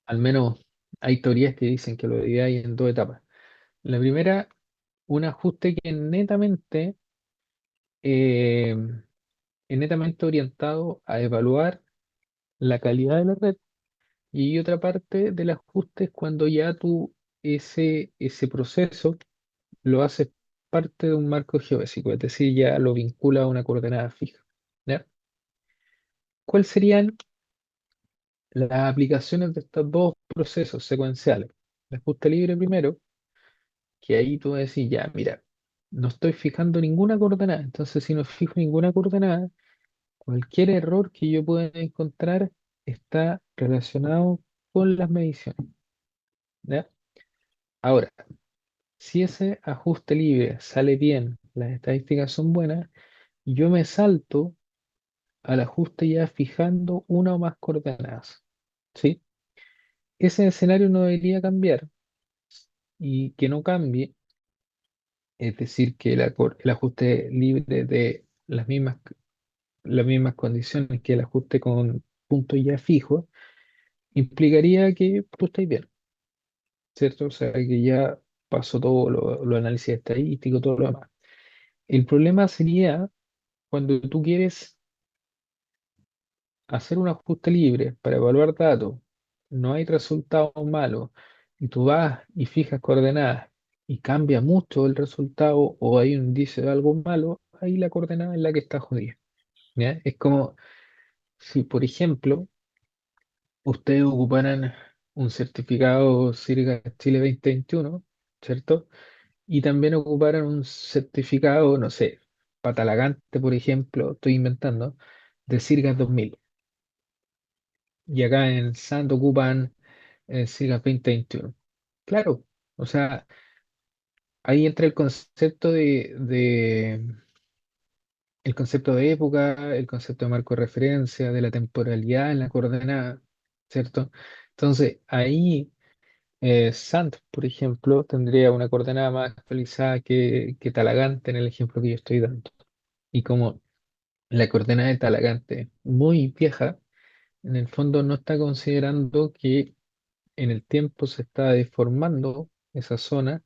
al menos hay teorías que dicen que lo divide en dos etapas. La primera, un ajuste que eh, es netamente orientado a evaluar la calidad de la red, y otra parte del ajuste es cuando ya tú ese proceso lo haces parte de un marco geodésico, es decir, ya lo vincula a una coordenada fija. ¿Ya? ¿Cuáles serían las aplicaciones de estos dos procesos secuenciales? El ajuste libre primero, que ahí tú decís, ya, mira, no estoy fijando ninguna coordenada, entonces si no fijo ninguna coordenada, cualquier error que yo pueda encontrar está relacionado con las mediciones. ¿Ya? Ahora, si ese ajuste libre sale bien, las estadísticas son buenas, yo me salto al ajuste ya fijando una o más coordenadas. ¿Sí? Ese escenario no debería cambiar, y que no cambie, es decir, que el ajuste libre de las mismas condiciones que el ajuste con puntos ya fijos, implicaría que tú estás bien, ¿cierto? O sea, que ya pasó todo lo análisis estadístico, todo lo demás. El problema sería cuando tú quieres hacer un ajuste libre para evaluar datos, no hay resultados malos, y tú vas y fijas coordenadas y cambia mucho el resultado o hay un indicio de algo malo, ahí la coordenada es la que está jodida. ¿Ya? Es como si, por ejemplo, ustedes ocuparan un certificado CIRGA Chile 2021, ¿cierto? Y también ocuparan un certificado, no sé, Patalagante, por ejemplo, estoy inventando, de CIRGA 2000. Y acá en SANT ocupan CIRGA 2021. Claro, o sea, ahí entra el concepto el concepto de época, el concepto de marco de referencia, de la temporalidad en la coordenada, ¿cierto? Entonces, ahí Sant, por ejemplo, tendría una coordenada más actualizada que Talagante en el ejemplo que yo estoy dando. Y como la coordenada de Talagante, muy vieja, en el fondo no está considerando que en el tiempo se está deformando esa zona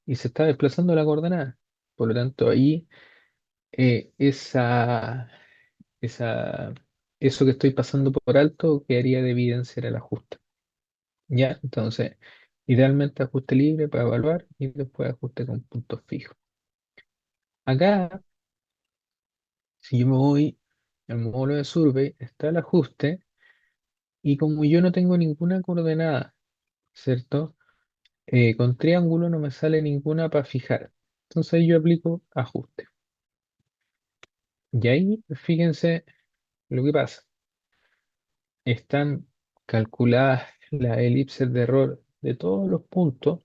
y se está desplazando la coordenada. Por lo tanto, ahí eh, esa, esa, eso que estoy pasando por alto quedaría de evidencia en el ajuste. ¿Ya? Entonces, idealmente ajuste libre para evaluar y después ajuste con puntos fijos. Acá, si yo me voy al módulo de survey, está el ajuste, y como yo no tengo ninguna coordenada, ¿cierto? Con triángulo no me sale ninguna para fijar. Entonces yo aplico ajuste. Y ahí, fíjense lo que pasa. Están calculadas las elipses de error de todos los puntos,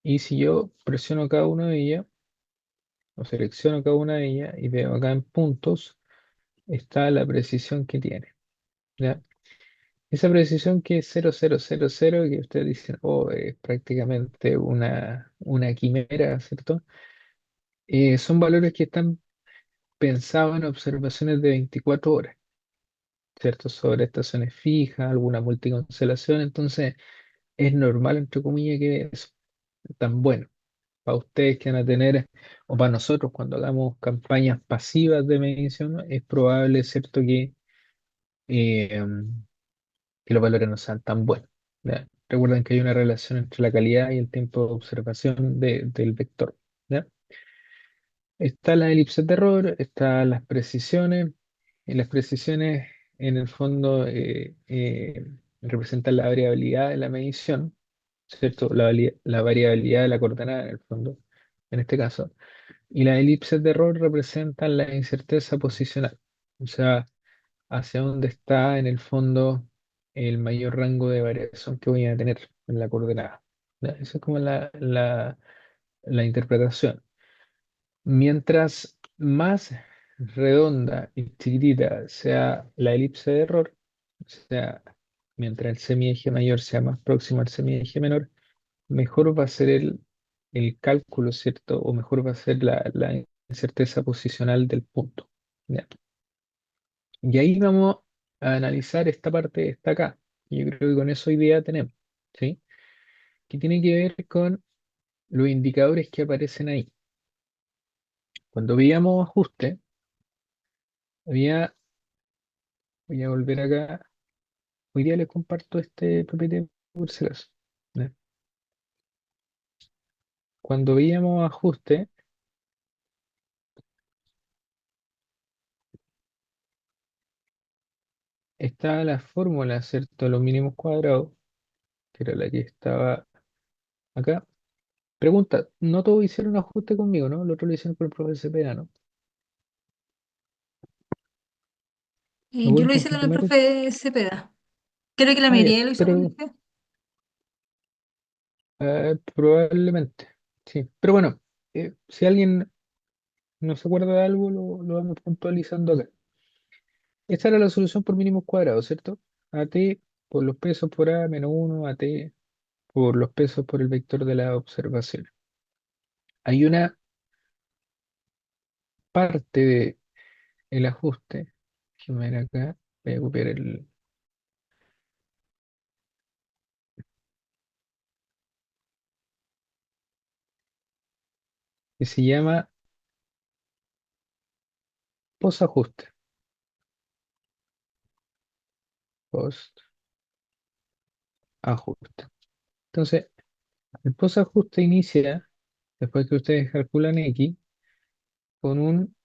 y si yo presiono cada una de ellas, o selecciono cada una de ellas y veo acá en puntos, está la precisión que tiene. ¿Ya? Esa precisión que es 0000, que ustedes dicen, oh, es prácticamente una quimera, ¿cierto? Son valores que están pensados en observaciones de 24 horas, ¿cierto? Sobre estaciones fijas, alguna multiconstelación, entonces es normal, entre comillas, que es tan bueno. Para ustedes que van a tener, o para nosotros cuando hagamos campañas pasivas de medición, ¿no? Es probable, ¿cierto?, eh, que los valores no sean tan buenos. ¿Ya? Recuerden que hay una relación entre la calidad y el tiempo de observación del vector. ¿Ya? Está la elipse de error, están las precisiones, y las precisiones en el fondo representan la variabilidad de la medición, ¿cierto? La variabilidad de la coordenada en el fondo, en este caso. Y las elipses de error representan la incerteza posicional, o sea, hacia dónde está en el fondo el mayor rango de variación que voy a tener en la coordenada. ¿Ya? Esa es como la interpretación. Mientras más redonda y chiquitita sea la elipse de error, o sea, mientras el semieje mayor sea más próximo al semieje menor, mejor va a ser el cálculo, ¿cierto? O mejor va a ser la incerteza posicional del punto. ¿Ya? Y ahí vamos a analizar esta parte que está acá. Yo creo que con eso hoy día tenemos, ¿sí? Que tiene que ver con los indicadores que aparecen ahí. Cuando veíamos ajuste, había, voy a volver acá, hoy día les comparto este PPT por si acaso. ¿Ya? Cuando veíamos ajuste, estaba la fórmula, ¿cierto? De los mínimos cuadrados, que era la que estaba acá. Pregunta, no todos hicieron ajuste conmigo, ¿no? Los otros lo hicieron con el profesor Cepeda, ¿no? ¿Me Yo pueden lo hice con el confirmar? profe Cepeda. Creo que la Ah, ya, mayoría lo hizo con pero usted. probablemente, sí. Pero bueno, si alguien no se acuerda de algo, lo vamos puntualizando acá. Esta era la solución por mínimos cuadrados, ¿cierto? AT por los pesos por A menos 1, AT por los pesos por el vector de la observación. Hay una parte del ajuste, que me ver acá, voy a copiar que se llama posajuste. Post ajuste. Entonces, el posajuste inicia, después que ustedes calculan X, con un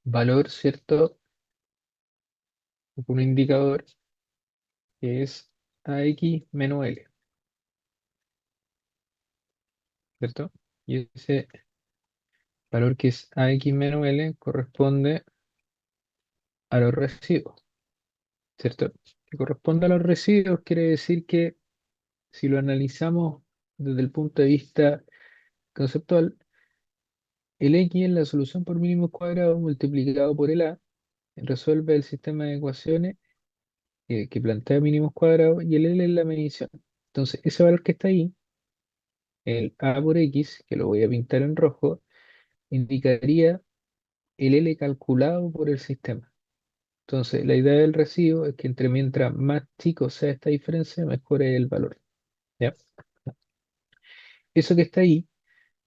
valor, ¿cierto? Con un indicador que es AX menos L, ¿cierto? Y ese valor que es AX menos L corresponde a los residuos, ¿cierto? Que corresponde a los residuos quiere decir que si lo analizamos desde el punto de vista conceptual, el X es la solución por mínimos cuadrados multiplicado por el A resuelve el sistema de ecuaciones que plantea mínimos cuadrados y el L es la medición. Entonces, ese valor que está ahí, el A por X, que lo voy a pintar en rojo, indicaría el L calculado por el sistema. Entonces, la idea del residuo es que entre mientras más chico sea esta diferencia, mejor es el valor. ¿Ya? Eso que está ahí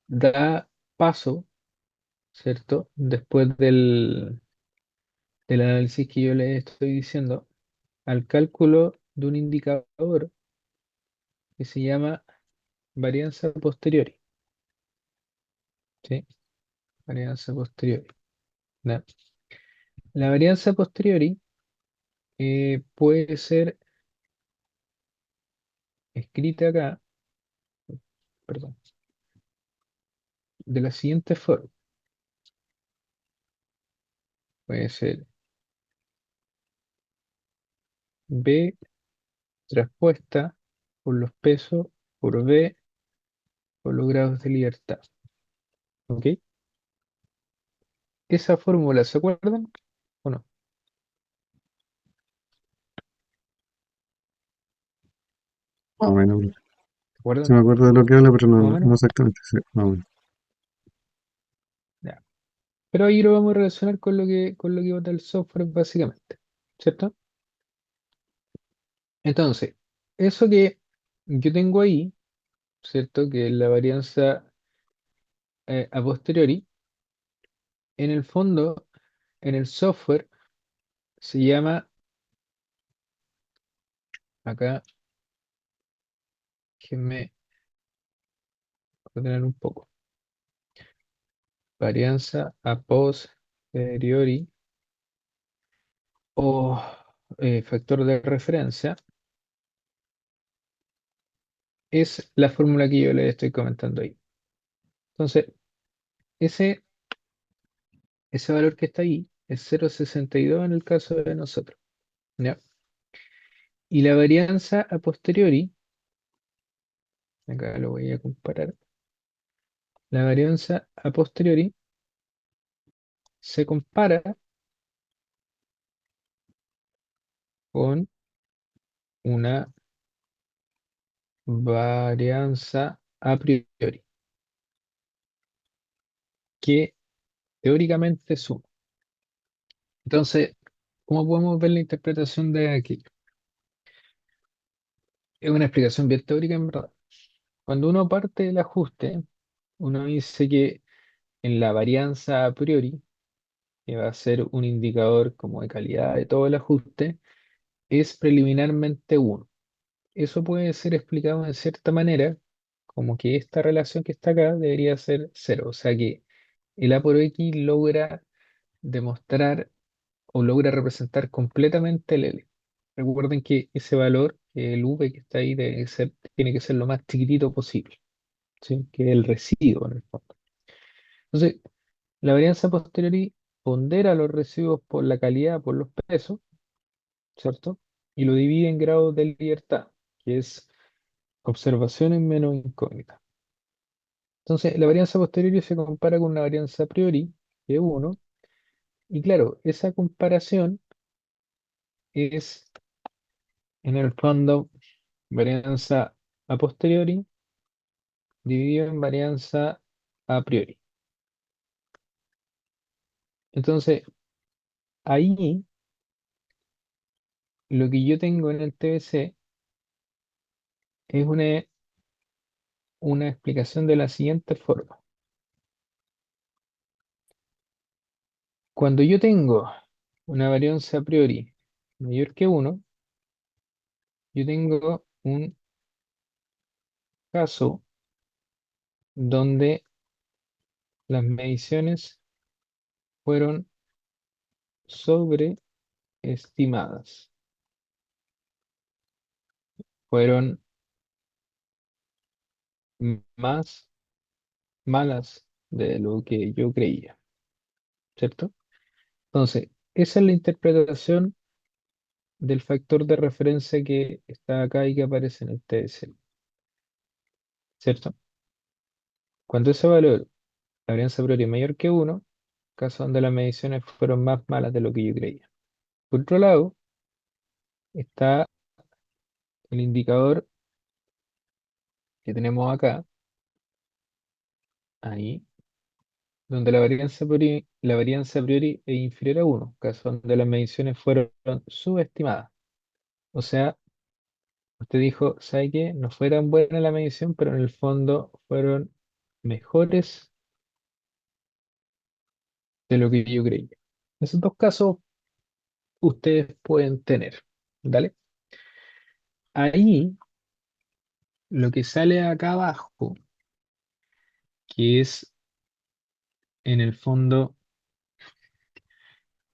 da paso, ¿cierto? Después del análisis que yo les estoy diciendo, al cálculo de un indicador que se llama varianza posteriori. ¿Sí? Varianza posteriori. ¿Ya? La varianza posteriori puede ser escrita acá, perdón, de la siguiente forma. Puede ser B traspuesta por los pesos por B por los grados de libertad. ¿Ok? Esa fórmula, ¿se acuerdan o no? Más o menos. ¿te acuerdas? Sí me acuerdo de lo que habla, pero Más o no menos. exactamente. Sí, más o menos. Ya. Pero ahí lo vamos a relacionar con lo que bota el software básicamente, ¿cierto? Entonces, eso que yo tengo ahí, ¿cierto? Que es la varianza a posteriori, en el fondo, en el software, se llama, acá, déjenme ordenar un poco, varianza a posteriori o factor de referencia, es la fórmula que yo le estoy comentando ahí. Entonces, ese, ese valor que está ahí es 0,62 en el caso de nosotros, ¿ya? Y la varianza a posteriori, acá lo voy a comparar, la varianza a posteriori se compara con una varianza a priori, que teóricamente suma. Entonces, ¿cómo podemos ver la interpretación de aquí? Es una explicación bien teórica en verdad. Cuando uno parte del ajuste, uno dice que en la varianza a priori, que va a ser un indicador como de calidad de todo el ajuste, es preliminarmente uno. Eso puede ser explicado de cierta manera, como que esta relación que está acá debería ser cero. O sea que el A por X logra demostrar o logra representar completamente el L. Recuerden que ese valor, el V que está ahí, tiene que ser lo más chiquitito posible, ¿sí? Que es el residuo en el fondo. Entonces, la varianza posteriori pondera los residuos por la calidad, por los pesos, ¿cierto? Y lo divide en grados de libertad, que es observaciones menos incógnitas. Entonces, la varianza posteriori se compara con una varianza a priori, que es 1, y claro, esa comparación es en el fondo varianza a posteriori dividido en varianza a priori. Entonces, ahí lo que yo tengo en el TBC es una explicación de la siguiente forma. Cuando yo tengo una varianza a priori mayor que 1, yo tengo un caso donde las mediciones fueron sobreestimadas, fueron más malas de lo que yo creía, ¿cierto? Entonces, esa es la interpretación del factor de referencia que está acá y que aparece en el TSL, ¿cierto? Cuando ese valor, la varianza a priori es mayor que 1, caso donde las mediciones fueron más malas de lo que yo creía. Por otro lado, está el indicador que tenemos acá, ahí, donde la varianza a priori es inferior a 1, caso donde las mediciones fueron subestimadas. O sea, usted dijo, ¿sabe qué? No fue tan buena la medición, pero en el fondo fueron mejores de lo que yo creía. Esos dos casos ustedes pueden tener. ¿Dale? Ahí lo que sale acá abajo, que es en el fondo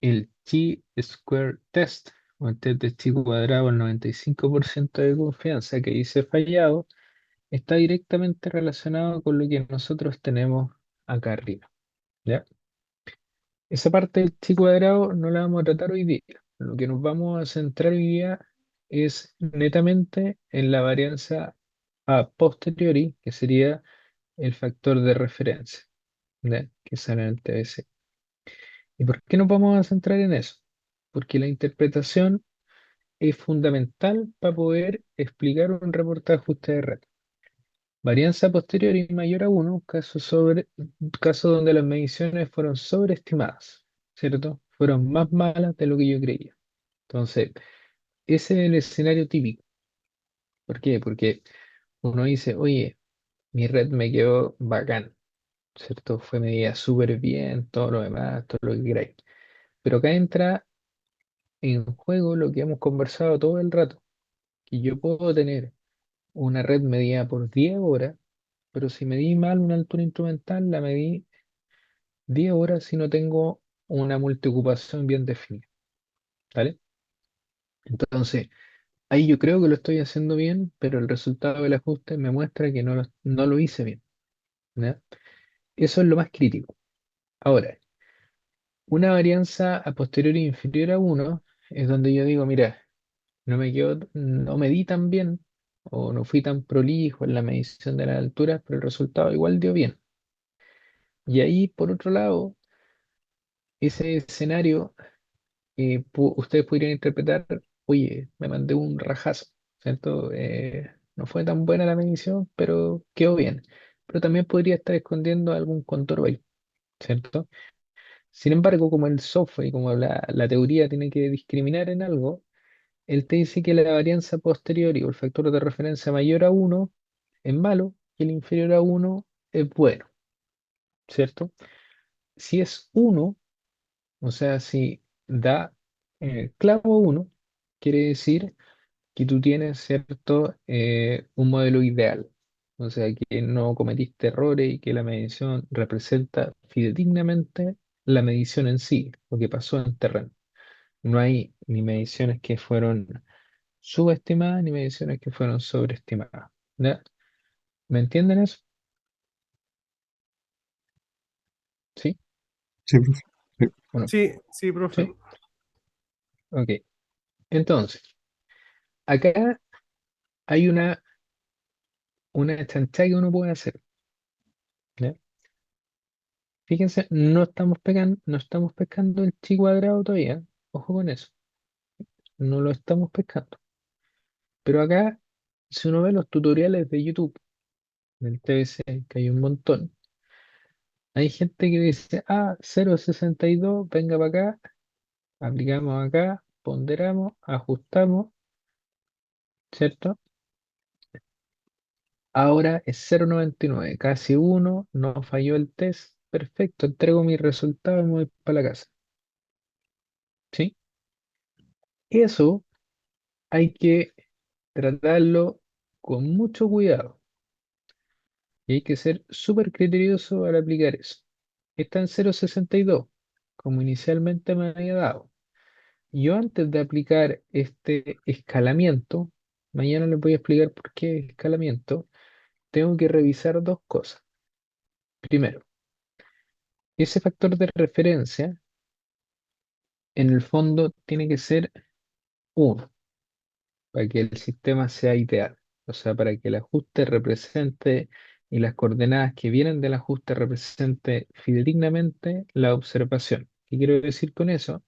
el T-square test, o el test de chi cuadrado al 95% de confianza que dice fallado, está directamente relacionado con lo que nosotros tenemos acá arriba. ¿Ya? Esa parte del chi cuadrado no la vamos a tratar hoy día. Lo que nos vamos a centrar hoy día es netamente en la varianza a posteriori, que sería el factor de referencia, ¿ya? Que sale en el TBC. ¿Y por qué nos vamos a centrar en eso? Porque la interpretación es fundamental para poder explicar un reporte de ajuste de red. Varianza posterior y mayor a uno, caso donde las mediciones fueron sobreestimadas, ¿cierto? Fueron más malas de lo que yo creía. Entonces, ese es el escenario típico. ¿Por qué? Porque uno dice, oye, mi red me quedó bacán, ¿cierto? Fue medida súper bien, todo lo demás, todo lo que queráis. Pero acá entra en juego lo que hemos conversado todo el rato, que yo puedo tener una red medida por 10 horas, pero si medí mal una altura instrumental, la medí 10 horas si no tengo una multiocupación bien definida, ¿vale? Entonces, ahí yo creo que lo estoy haciendo bien, pero el resultado del ajuste me muestra que no lo hice bien, ¿ya? Eso es lo más crítico. Ahora, una varianza a posteriori inferior a uno es donde yo digo, mira, no medí tan bien o no fui tan prolijo en la medición de las alturas, pero el resultado igual dio bien. Y ahí, por otro lado, ese escenario, ustedes podrían interpretar, oye, me mandé un rajazo, ¿cierto? No fue tan buena la medición, pero quedó bien. Pero también podría estar escondiendo algún contorno ahí, ¿cierto? Sin embargo, como el software y como la teoría tiene que discriminar en algo, él te dice que la varianza posterior o el factor de referencia mayor a uno es malo y el inferior a uno es bueno, ¿cierto? Si es uno, o sea, si da clavo uno, quiere decir que tú tienes, ¿cierto? Un modelo ideal. O sea, que no cometiste errores y que la medición representa fidedignamente la medición en sí, lo que pasó en terreno. No hay ni mediciones que fueron subestimadas ni mediciones que fueron sobreestimadas. ¿Ya? ¿Me entienden eso? ¿Sí? Sí, profe. Sí. ¿O no? Sí, sí, profe. ¿Sí? Ok. Entonces, acá hay una chanchada que uno puede hacer. ¿Ya? Fíjense, no estamos pescando el chi cuadrado todavía. Ojo con eso. No lo estamos pescando. Pero acá, si uno ve los tutoriales de YouTube, del TBC, que hay un montón, hay gente que dice, 0,62, venga para acá, aplicamos acá, ponderamos, ajustamos, ¿cierto? Ahora es 0,99, casi uno, no falló el test, perfecto, entrego mi resultado y me voy para la casa, ¿sí? Eso hay que tratarlo con mucho cuidado y hay que ser súper criterioso al aplicar eso. Está en 0,62, como inicialmente me había dado. Yo antes de aplicar este escalamiento, mañana les voy a explicar por qué escalamiento, tengo que revisar dos cosas. Primero, ese factor de referencia en el fondo tiene que ser uno para que el sistema sea ideal. O sea, para que el ajuste represente y las coordenadas que vienen del ajuste represente fidedignamente la observación. ¿Qué quiero decir con eso?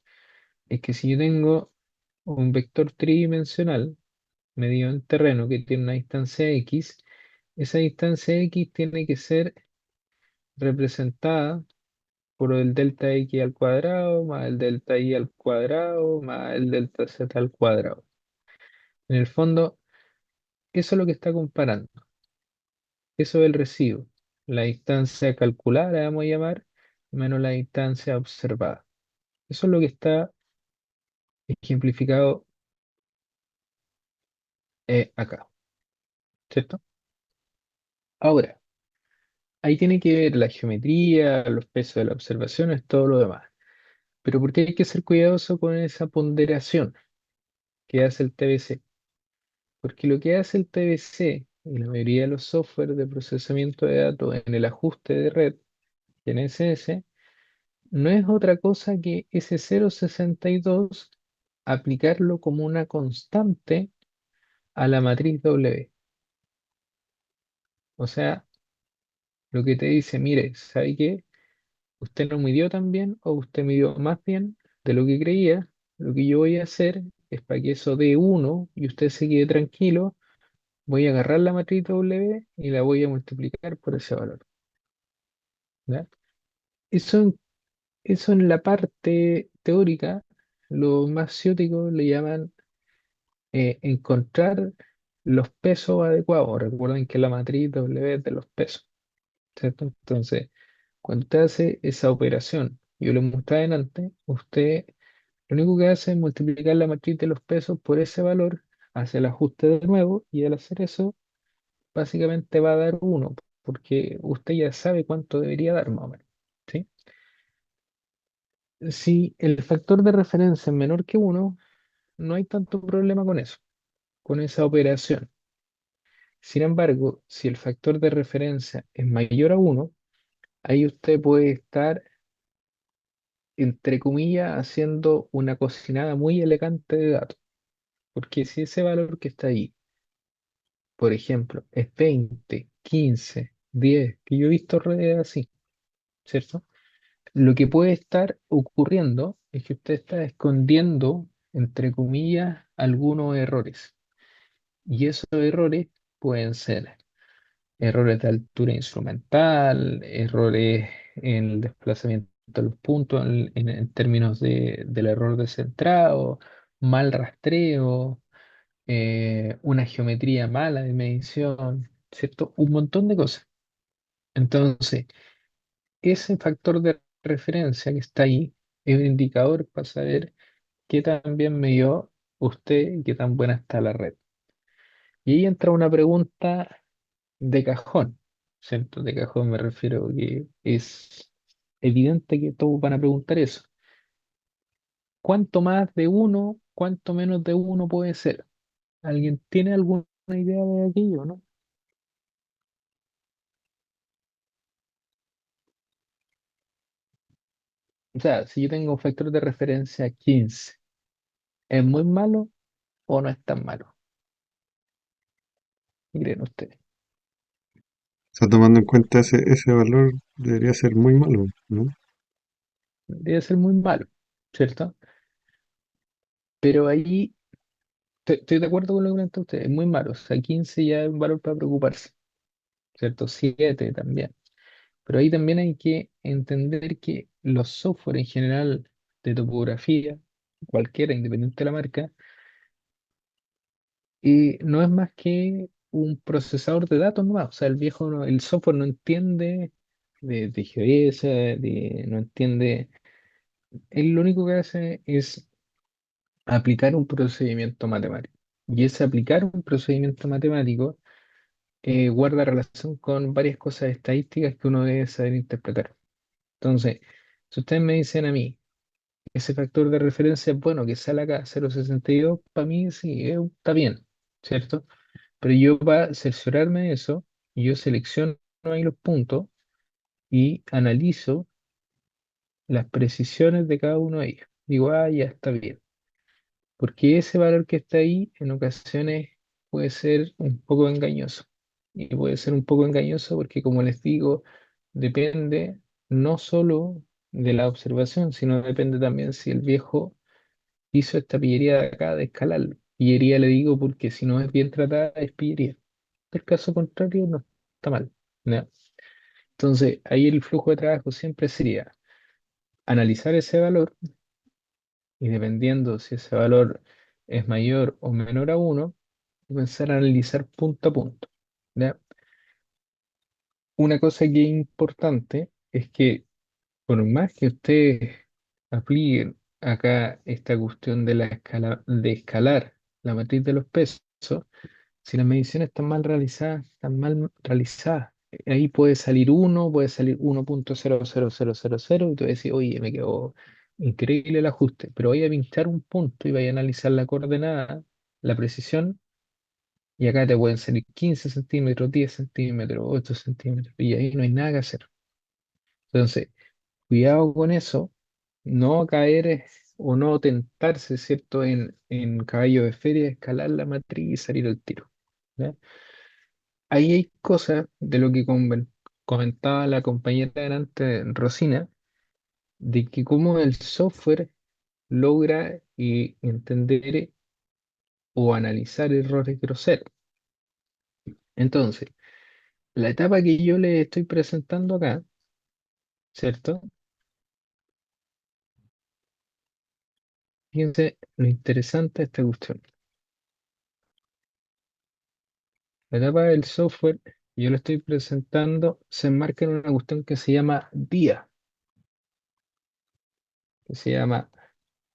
Es que si yo tengo un vector tridimensional medido en terreno que tiene una distancia x, esa distancia x tiene que ser representada por el delta x al cuadrado más el delta y al cuadrado más el delta z al cuadrado. En el fondo, eso es lo que está comparando. Eso es el residuo. La distancia calculada, la vamos a llamar, menos la distancia observada. Eso es lo que está ejemplificado acá, ¿cierto? Ahora, ahí tiene que ver la geometría, los pesos de las observaciones, todo lo demás. Pero ¿por qué hay que ser cuidadoso con esa ponderación que hace el TBC? Porque lo que hace el TBC y la mayoría de los software de procesamiento de datos en el ajuste de red, en SS, no es otra cosa que ese 0,62 aplicarlo como una constante a la matriz W. O sea, lo que te dice, mire, ¿sabe qué? Usted no midió tan bien o usted midió más bien de lo que creía. Lo que yo voy a hacer es para que eso dé 1 y usted se quede tranquilo, voy a agarrar la matriz W y la voy a multiplicar por ese valor. ¿Ya? Eso, eso en la parte teórica, los más ciúticos le llaman encontrar los pesos adecuados. Recuerden que la matriz W es de los pesos, ¿cierto? Entonces, cuando usted hace esa operación, yo lo mostré adelante, usted lo único que hace es multiplicar la matriz de los pesos por ese valor, hace el ajuste de nuevo y al hacer eso, básicamente va a dar 1, porque usted ya sabe cuánto debería dar más o menos, ¿sí? Si el factor de referencia es menor que 1, no hay tanto problema con eso, con esa operación. Sin embargo, si el factor de referencia es mayor a 1, ahí usted puede estar, entre comillas, haciendo una cocinada muy elegante de datos. Porque si ese valor que está ahí, por ejemplo, es 20, 15, 10, que yo he visto redes así, ¿cierto? Lo que puede estar ocurriendo es que usted está escondiendo, entre comillas, algunos errores. Y esos errores pueden ser errores de altura instrumental, errores en el desplazamiento de los puntos en términos del error de centrado, mal rastreo, una geometría mala de medición, ¿cierto? Un montón de cosas. Entonces, ese factor de referencia que está ahí es un indicador para saber qué tan bien me dio usted y qué tan buena está la red. Y ahí entra una pregunta de cajón, ¿cierto? De cajón me refiero que es evidente que todos van a preguntar eso. ¿Cuánto más de uno, cuánto menos de uno puede ser? ¿Alguien tiene alguna idea de aquello, no? O sea, si yo tengo un factor de referencia 15, ¿es muy malo o no es tan malo? ¿Qué creen ustedes? O sea, tomando en cuenta ese valor, debería ser muy malo, ¿no? Debe ser muy malo, ¿cierto? Pero ahí estoy de acuerdo con lo que plantea usted, es muy malo. O sea, 15 ya es un valor para preocuparse, ¿cierto? 7 también. Pero ahí también hay que entender que los software en general de topografía, cualquiera, independiente de la marca, no es más que un procesador de datos nomás. O sea, el software no entiende de GeoGebs, no entiende. Él lo único que hace es aplicar un procedimiento matemático. Y ese aplicar un procedimiento matemático guarda relación con varias cosas estadísticas que uno debe saber interpretar. Entonces, si ustedes me dicen a mí, ese factor de referencia es bueno que sale acá 0,62, para mí sí, está bien, ¿cierto? Pero yo para cerciorarme de eso, yo selecciono ahí los puntos y analizo las precisiones de cada uno de ellos. Digo, ah, ya está bien. Porque ese valor que está ahí en ocasiones puede ser un poco engañoso. Y puede ser un poco engañoso porque, como les digo, depende no solo de la observación, sino depende también si el viejo hizo esta pillería de acá de escalarlo. Pillería le digo porque si no es bien tratada es pillería. El caso contrario no está mal, ¿no? Entonces, ahí el flujo de trabajo siempre sería analizar ese valor y dependiendo si ese valor es mayor o menor a 1, comenzar a analizar punto a punto, ¿ya? Una cosa que es importante es que por más que ustedes apliquen acá esta cuestión de la escala, de escalar la matriz de los pesos, si las mediciones están mal realizadas, ahí puede salir uno, puede salir 1,00000 y tú decís, oye, me quedó increíble el ajuste, pero voy a pinchar un punto y voy a analizar la coordenada, la precisión, y acá te pueden salir 15 centímetros, 10 centímetros, 8 centímetros, y ahí no hay nada que hacer. Entonces, cuidado con eso, no caer o no tentarse, ¿cierto? En caballo de feria, escalar la matriz y salir al tiro. ¿Ya? Ahí hay cosas de lo que comentaba la compañera delante, Rosina, de que cómo el software logra entender o analizar errores groseros. Entonces, la etapa que yo le estoy presentando acá, ¿cierto? Fíjense lo interesante de esta cuestión. La etapa del software que yo le estoy presentando se enmarca en una cuestión que se llama DIA, que se llama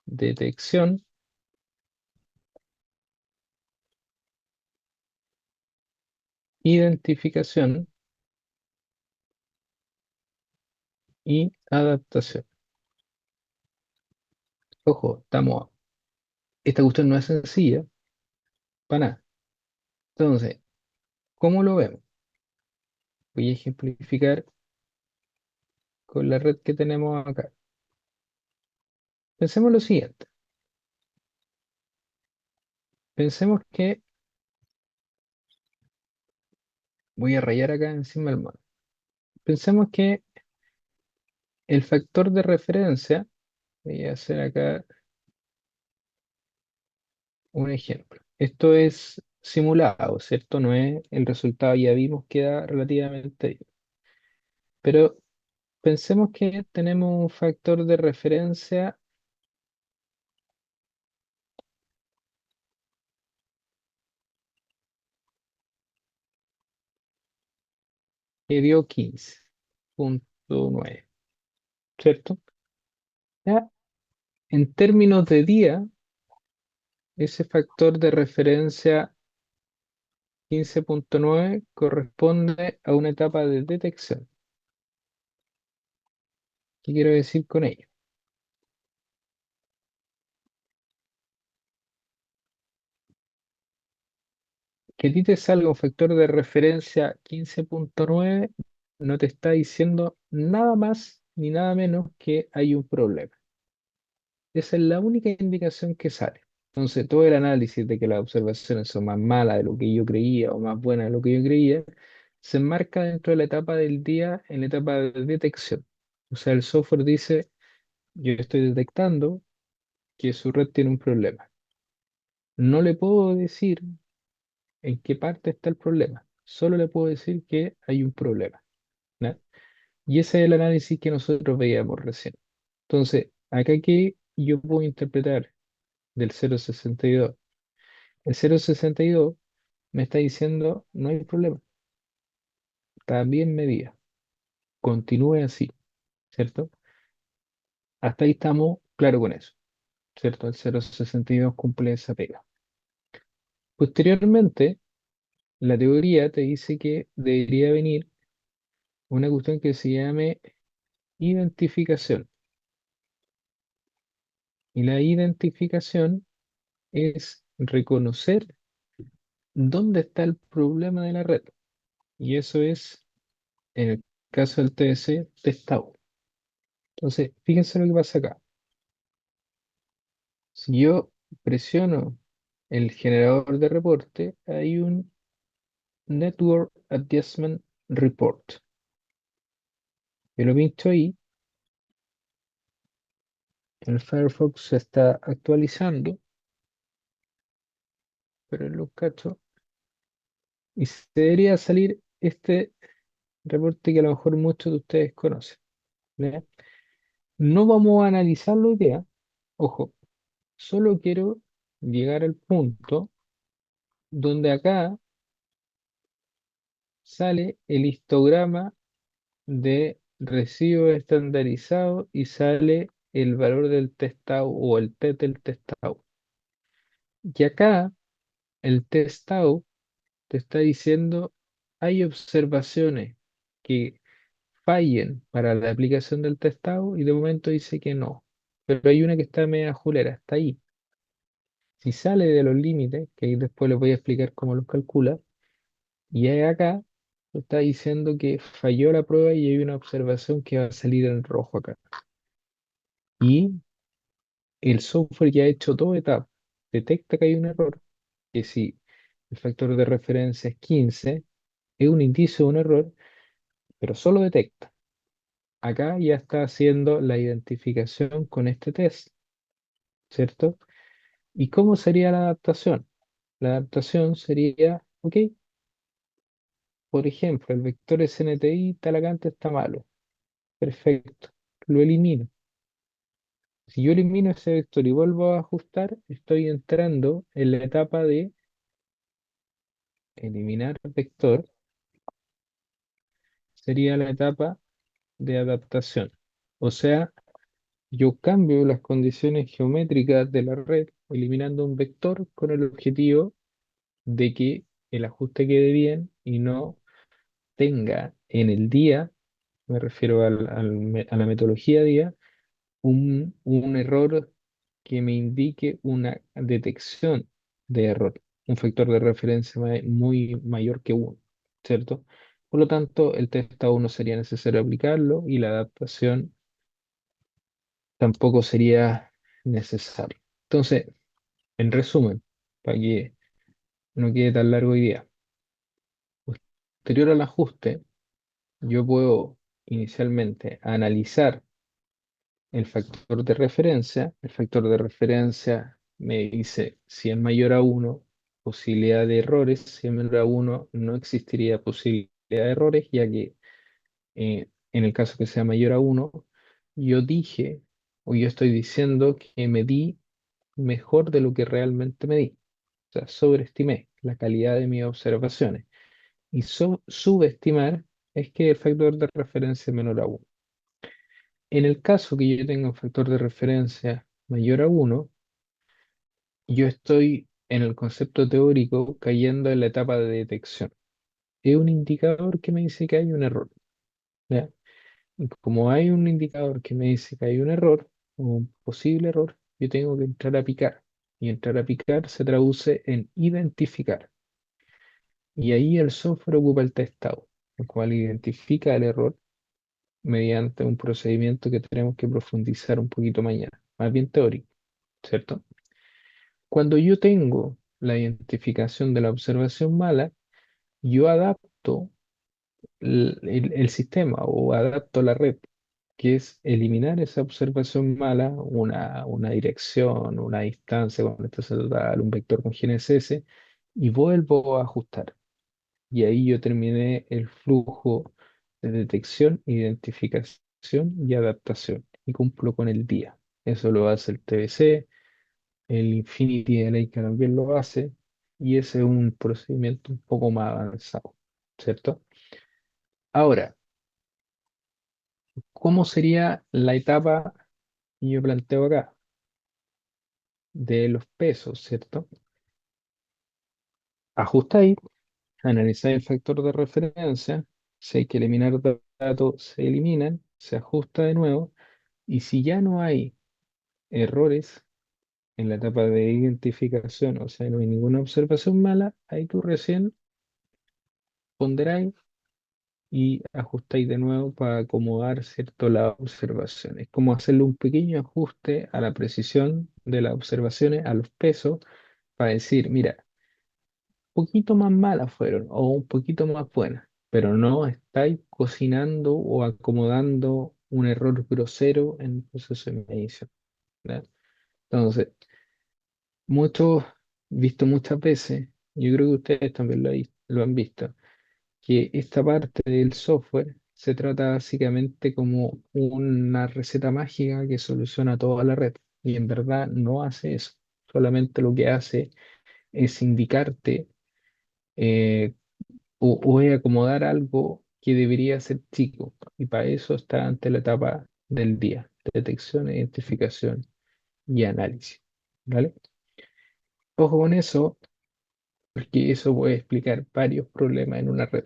detección, identificación y adaptación. Ojo, esta cuestión no es sencilla, para nada. Entonces, ¿cómo lo vemos? Voy a ejemplificar con la red que tenemos acá. Pensemos lo siguiente. Pensemos que voy a rayar acá encima del mono. Pensemos que el factor de referencia, voy a hacer acá un ejemplo. Esto es simulado, ¿cierto? No es el resultado, ya vimos que da relativamente bien. Pero pensemos que tenemos un factor de referencia que dio 15,9, ¿cierto? Ya, en términos de día, ese factor de referencia 15,9 corresponde a una etapa de detección. ¿Qué quiero decir con ello? Que a ti te salga un factor de referencia 15,9 no te está diciendo nada más ni nada menos que hay un problema. Esa es la única indicación que sale. Entonces, todo el análisis de que las observaciones son más malas de lo que yo creía o más buenas de lo que yo creía, se enmarca dentro de la etapa del día en la etapa de detección. O sea, el software dice, yo estoy detectando que su red tiene un problema. No le puedo decir en qué parte está el problema. Solo le puedo decir que hay un problema, ¿ya? Y ese es el análisis que nosotros veíamos recién. Entonces, acá que yo puedo interpretar del 0,62. El 0,62 me está diciendo, no hay problema, está bien medida, continúe así, ¿cierto? Hasta ahí estamos claro con eso, ¿cierto? El 0,62 cumple esa pega. Posteriormente, la teoría te dice que debería venir una cuestión que se llame identificación. Y la identificación es reconocer dónde está el problema de la red. Y eso es, en el caso del TS, testado. Entonces, fíjense lo que pasa acá. Si yo presiono el generador de reporte, hay un Network Adjustment Report. Yo lo pincho ahí, el Firefox se está actualizando, pero en los cachos, y se debería salir este reporte que a lo mejor muchos de ustedes conocen, ¿ya? No vamos a analizarlo hoy día, ojo, solo quiero llegar al punto donde acá sale el histograma de recibo estandarizado y sale el valor del testado o el test del testado. Y acá el testado te está diciendo hay observaciones que fallen para la aplicación del testado y de momento dice que no. Pero hay una que está media julera, está ahí. Si sale de los límites, que ahí después les voy a explicar cómo los calcula, y hay acá, está diciendo que falló la prueba y hay una observación que va a salir en rojo acá. Y el software ya ha hecho toda etapa, detecta que hay un error, que si el factor de referencia es 15, es un indicio de un error, pero solo detecta. Acá ya está haciendo la identificación con este test, ¿cierto? ¿Y cómo sería la adaptación? la adaptación sería, ok, por ejemplo, el vector SNTI Talagante está malo. Perfecto, lo elimino. Si yo elimino ese vector y vuelvo a ajustar, estoy entrando en la etapa de eliminar vector, sería la etapa de adaptación. O sea, yo cambio las condiciones geométricas de la red eliminando un vector con el objetivo de que el ajuste quede bien y no tenga en el día, me refiero a la metodología día, un error que me indique una detección de error, un factor de referencia muy mayor que uno, ¿cierto? Por lo tanto, el test A1 sería necesario aplicarlo y la adaptación tampoco sería necesario. Entonces, en resumen, para que no quede tan largo hoy día, posterior al ajuste, yo puedo inicialmente analizar el factor de referencia. El factor de referencia me dice si es mayor a uno posibilidad de errores. Si es menor a uno no existiría posibilidad de errores, ya que en el caso que sea mayor a uno yo dije o yo estoy diciendo que medí mejor de lo que realmente medí. O sea, sobreestimé la calidad de mis observaciones. Y subestimar es que el factor de referencia es menor a uno. En el caso que yo tenga un factor de referencia mayor a uno, yo estoy en el concepto teórico cayendo en la etapa de detección. Es un indicador que me dice que hay un error, ¿ya? Y como hay un indicador que me dice que hay un error, o un posible error, yo tengo que entrar a picar. Y entrar a picar se traduce en identificar. Y ahí el software ocupa el testado, el cual identifica el error mediante un procedimiento que tenemos que profundizar un poquito mañana, más bien teórico, ¿cierto? Cuando yo tengo la identificación de la observación mala, yo adapto el sistema o adapto la red, que es eliminar esa observación mala, una dirección, una distancia con estancia total, un vector con GNSS, y vuelvo a ajustar. Y ahí yo terminé el flujo de detección, identificación y adaptación, y cumplo con el día. Eso lo hace el TBC. El Infinity de Leica también lo hace y ese es un procedimiento un poco más avanzado, ¿cierto? Ahora, ¿cómo sería la etapa que yo planteo acá de los pesos, ¿cierto? Ajustáis, analizáis el factor de referencia, si hay que eliminar datos, se eliminan, se ajusta de nuevo y si ya no hay errores en la etapa de identificación, o sea, no hay ninguna observación mala, ahí tú recién ponderáis y ajustáis de nuevo para acomodar, ¿cierto?, las observaciones. Como hacerle un pequeño ajuste a la precisión de las observaciones, a los pesos, para decir, mira, un poquito más malas fueron o un poquito más buenas, pero no estáis cocinando o acomodando un error grosero en el proceso de medición, ¿ya? Entonces, muchos, visto muchas veces, yo creo que ustedes también lo han visto que esta parte del software se trata básicamente como una receta mágica que soluciona toda la red. Y en verdad no hace eso. Solamente lo que hace es indicarte eh, o es acomodar algo que debería ser chico. Y para eso está ante la etapa del día. Detección, identificación y análisis. ¿Vale? Ojo con eso, porque eso puede explicar varios problemas en una red.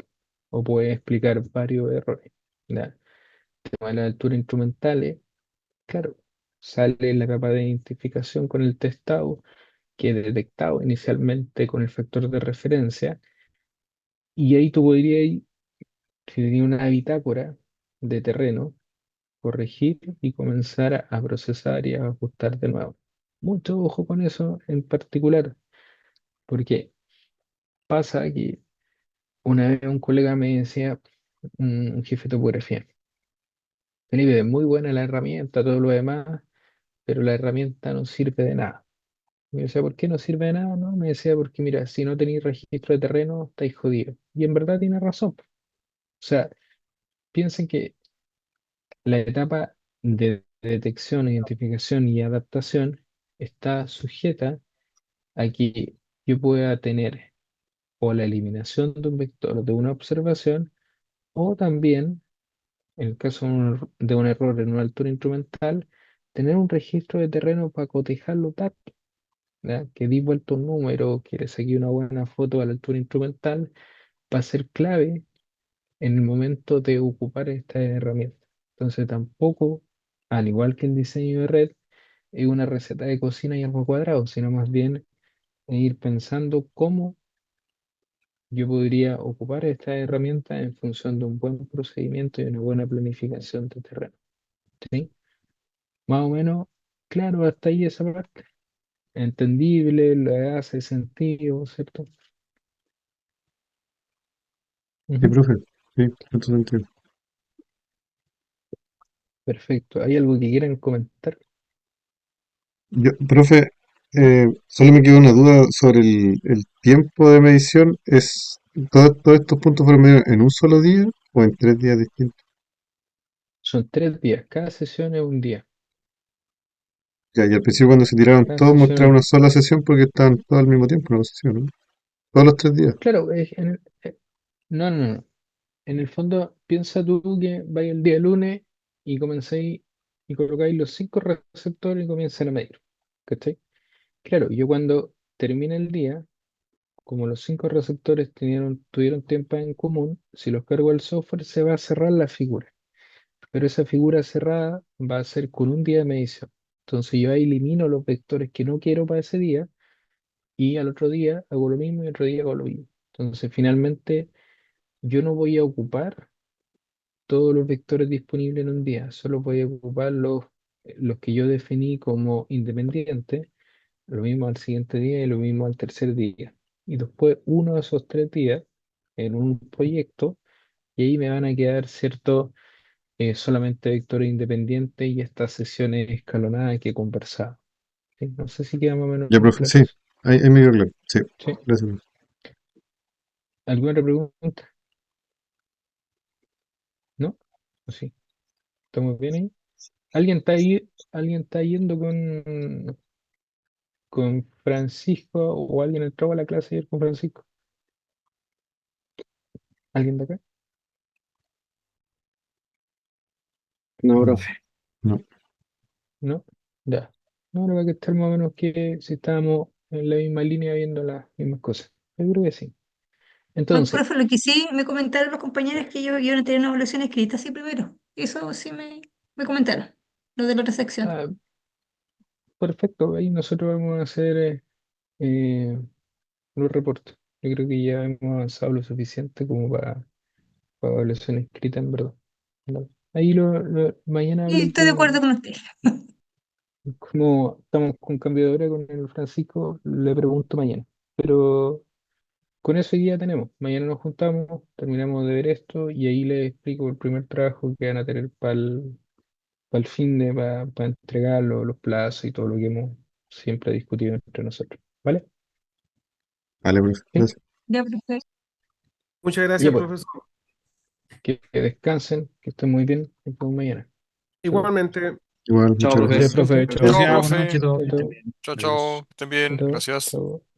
O puede explicar varios errores. ¿Ya? Tema de las alturas instrumentales, claro, sale la capa de identificación con el testado que he detectado inicialmente con el factor de referencia, y ahí tú podrías, si tenía una bitácora de terreno, corregir y comenzar a procesar y a ajustar de nuevo. Mucho ojo con eso en particular, porque pasa que una vez un colega me decía, un jefe de topografía, Felipe, es muy buena la herramienta, todo lo demás, pero la herramienta no sirve de nada. Me decía, ¿por qué no sirve de nada? No, me decía, porque mira, si no tenéis registro de terreno, estáis jodidos. Y en verdad tiene razón. O sea, piensen que la etapa de detección, identificación y adaptación está sujeta a que yo pueda tener o la eliminación de un vector de una observación, o también, en el caso de un error en una altura instrumental, tener un registro de terreno para cotejar los datos, ¿ya? Que di vuelta un número, que le saqué una buena foto a la altura instrumental, va a ser clave en el momento de ocupar esta herramienta. Entonces tampoco, al igual que el diseño de red, es una receta de cocina y algo cuadrado, sino más bien ir pensando cómo yo podría ocupar esta herramienta en función de un buen procedimiento y una buena planificación de terreno. ¿Sí? Más o menos, claro, hasta ahí esa parte. Entendible, le hace sentido, ¿cierto? Sí, Ujú. profe. Sí, perfecto sentido. Perfecto. ¿Hay algo que quieran comentar? Profe, solo me quedó una duda sobre el tiempo de medición. ¿Todos estos puntos fueron medidos en un solo día o en 3 días distintos? Son 3 días, cada sesión es un día. Ya, y al principio cuando se tiraron Cada todos sesión es mostraron un una día. sola sesión porque estaban todos al mismo tiempo en la sesión, ¿no? Todos los 3 días. Claro, no, no, no. En el fondo, piensa tú que vais el día lunes y comenzáis y colocáis los 5 receptores y comienzan a medir. ¿Cachai? Claro, yo cuando termine el día, como los 5 receptores tuvieron tiempo en común, si los cargo al software se va a cerrar la figura. Pero esa figura cerrada va a ser con un día de medición. Entonces yo ahí elimino los vectores que no quiero para ese día y al otro día hago lo mismo y otro día hago lo mismo. Entonces finalmente yo no voy a ocupar todos los vectores disponibles en un día, solo voy a ocupar los que yo definí como independientes, lo mismo al siguiente día y lo mismo al tercer día. Y después uno de esos 3 días en un proyecto y ahí me van a quedar ciertos solamente vectores independientes y estas sesiones escalonadas que conversaba. ¿Sí? No sé si queda más o menos Ya, profe, claro sí, eso. ahí me quedó claro. Sí, ¿Sí? gracias, profe. ¿Alguna otra pregunta? ¿No? ¿O sí? ¿Estamos bien ahí? ¿Alguien está ahí? ¿Alguien está yendo con Francisco o alguien entró a la clase ayer con Francisco? ¿Alguien de acá? No, Mm, profe. no. ¿No? Ya. No, ahora va que estar más o menos que si estábamos en la misma línea viendo las mismas cosas. Yo creo que sí. No, Entonces, profe, lo que sí me comentaron los compañeros es que ellos iban a tener una evaluación escrita así primero. Eso sí me comentaron, lo de la otra sección. ah, perfecto. Ahí nosotros vamos a hacer los reportes. Yo creo que ya hemos avanzado lo suficiente como para evaluación escrita, en verdad. ¿No? Ahí mañana Y hablo estoy de acuerdo con usted. como estamos con cambio de hora con el Francisco, le pregunto mañana. Pero con eso ya tenemos. Mañana nos juntamos, terminamos de ver esto y ahí les explico el primer trabajo que van a tener para el fin de, para entregarlo, los plazos y todo lo que hemos siempre discutido entre nosotros. ¿Vale? Vale, profe, ¿Sí? gracias. Ya, profe. Muchas Ya gracias, pues, profesor. que descansen, que estén muy bien. Nos vemos mañana. Chao. Igualmente. Igual, Chao, muchas profe. Gracias, gracias. profe. Chao. Chao. Chao, Gracias, buenas profe. noches a todos. Chao, Que estén chao. bien. Chao, Adiós. chao. Que estén Chao, bien. chao. Gracias. Chao.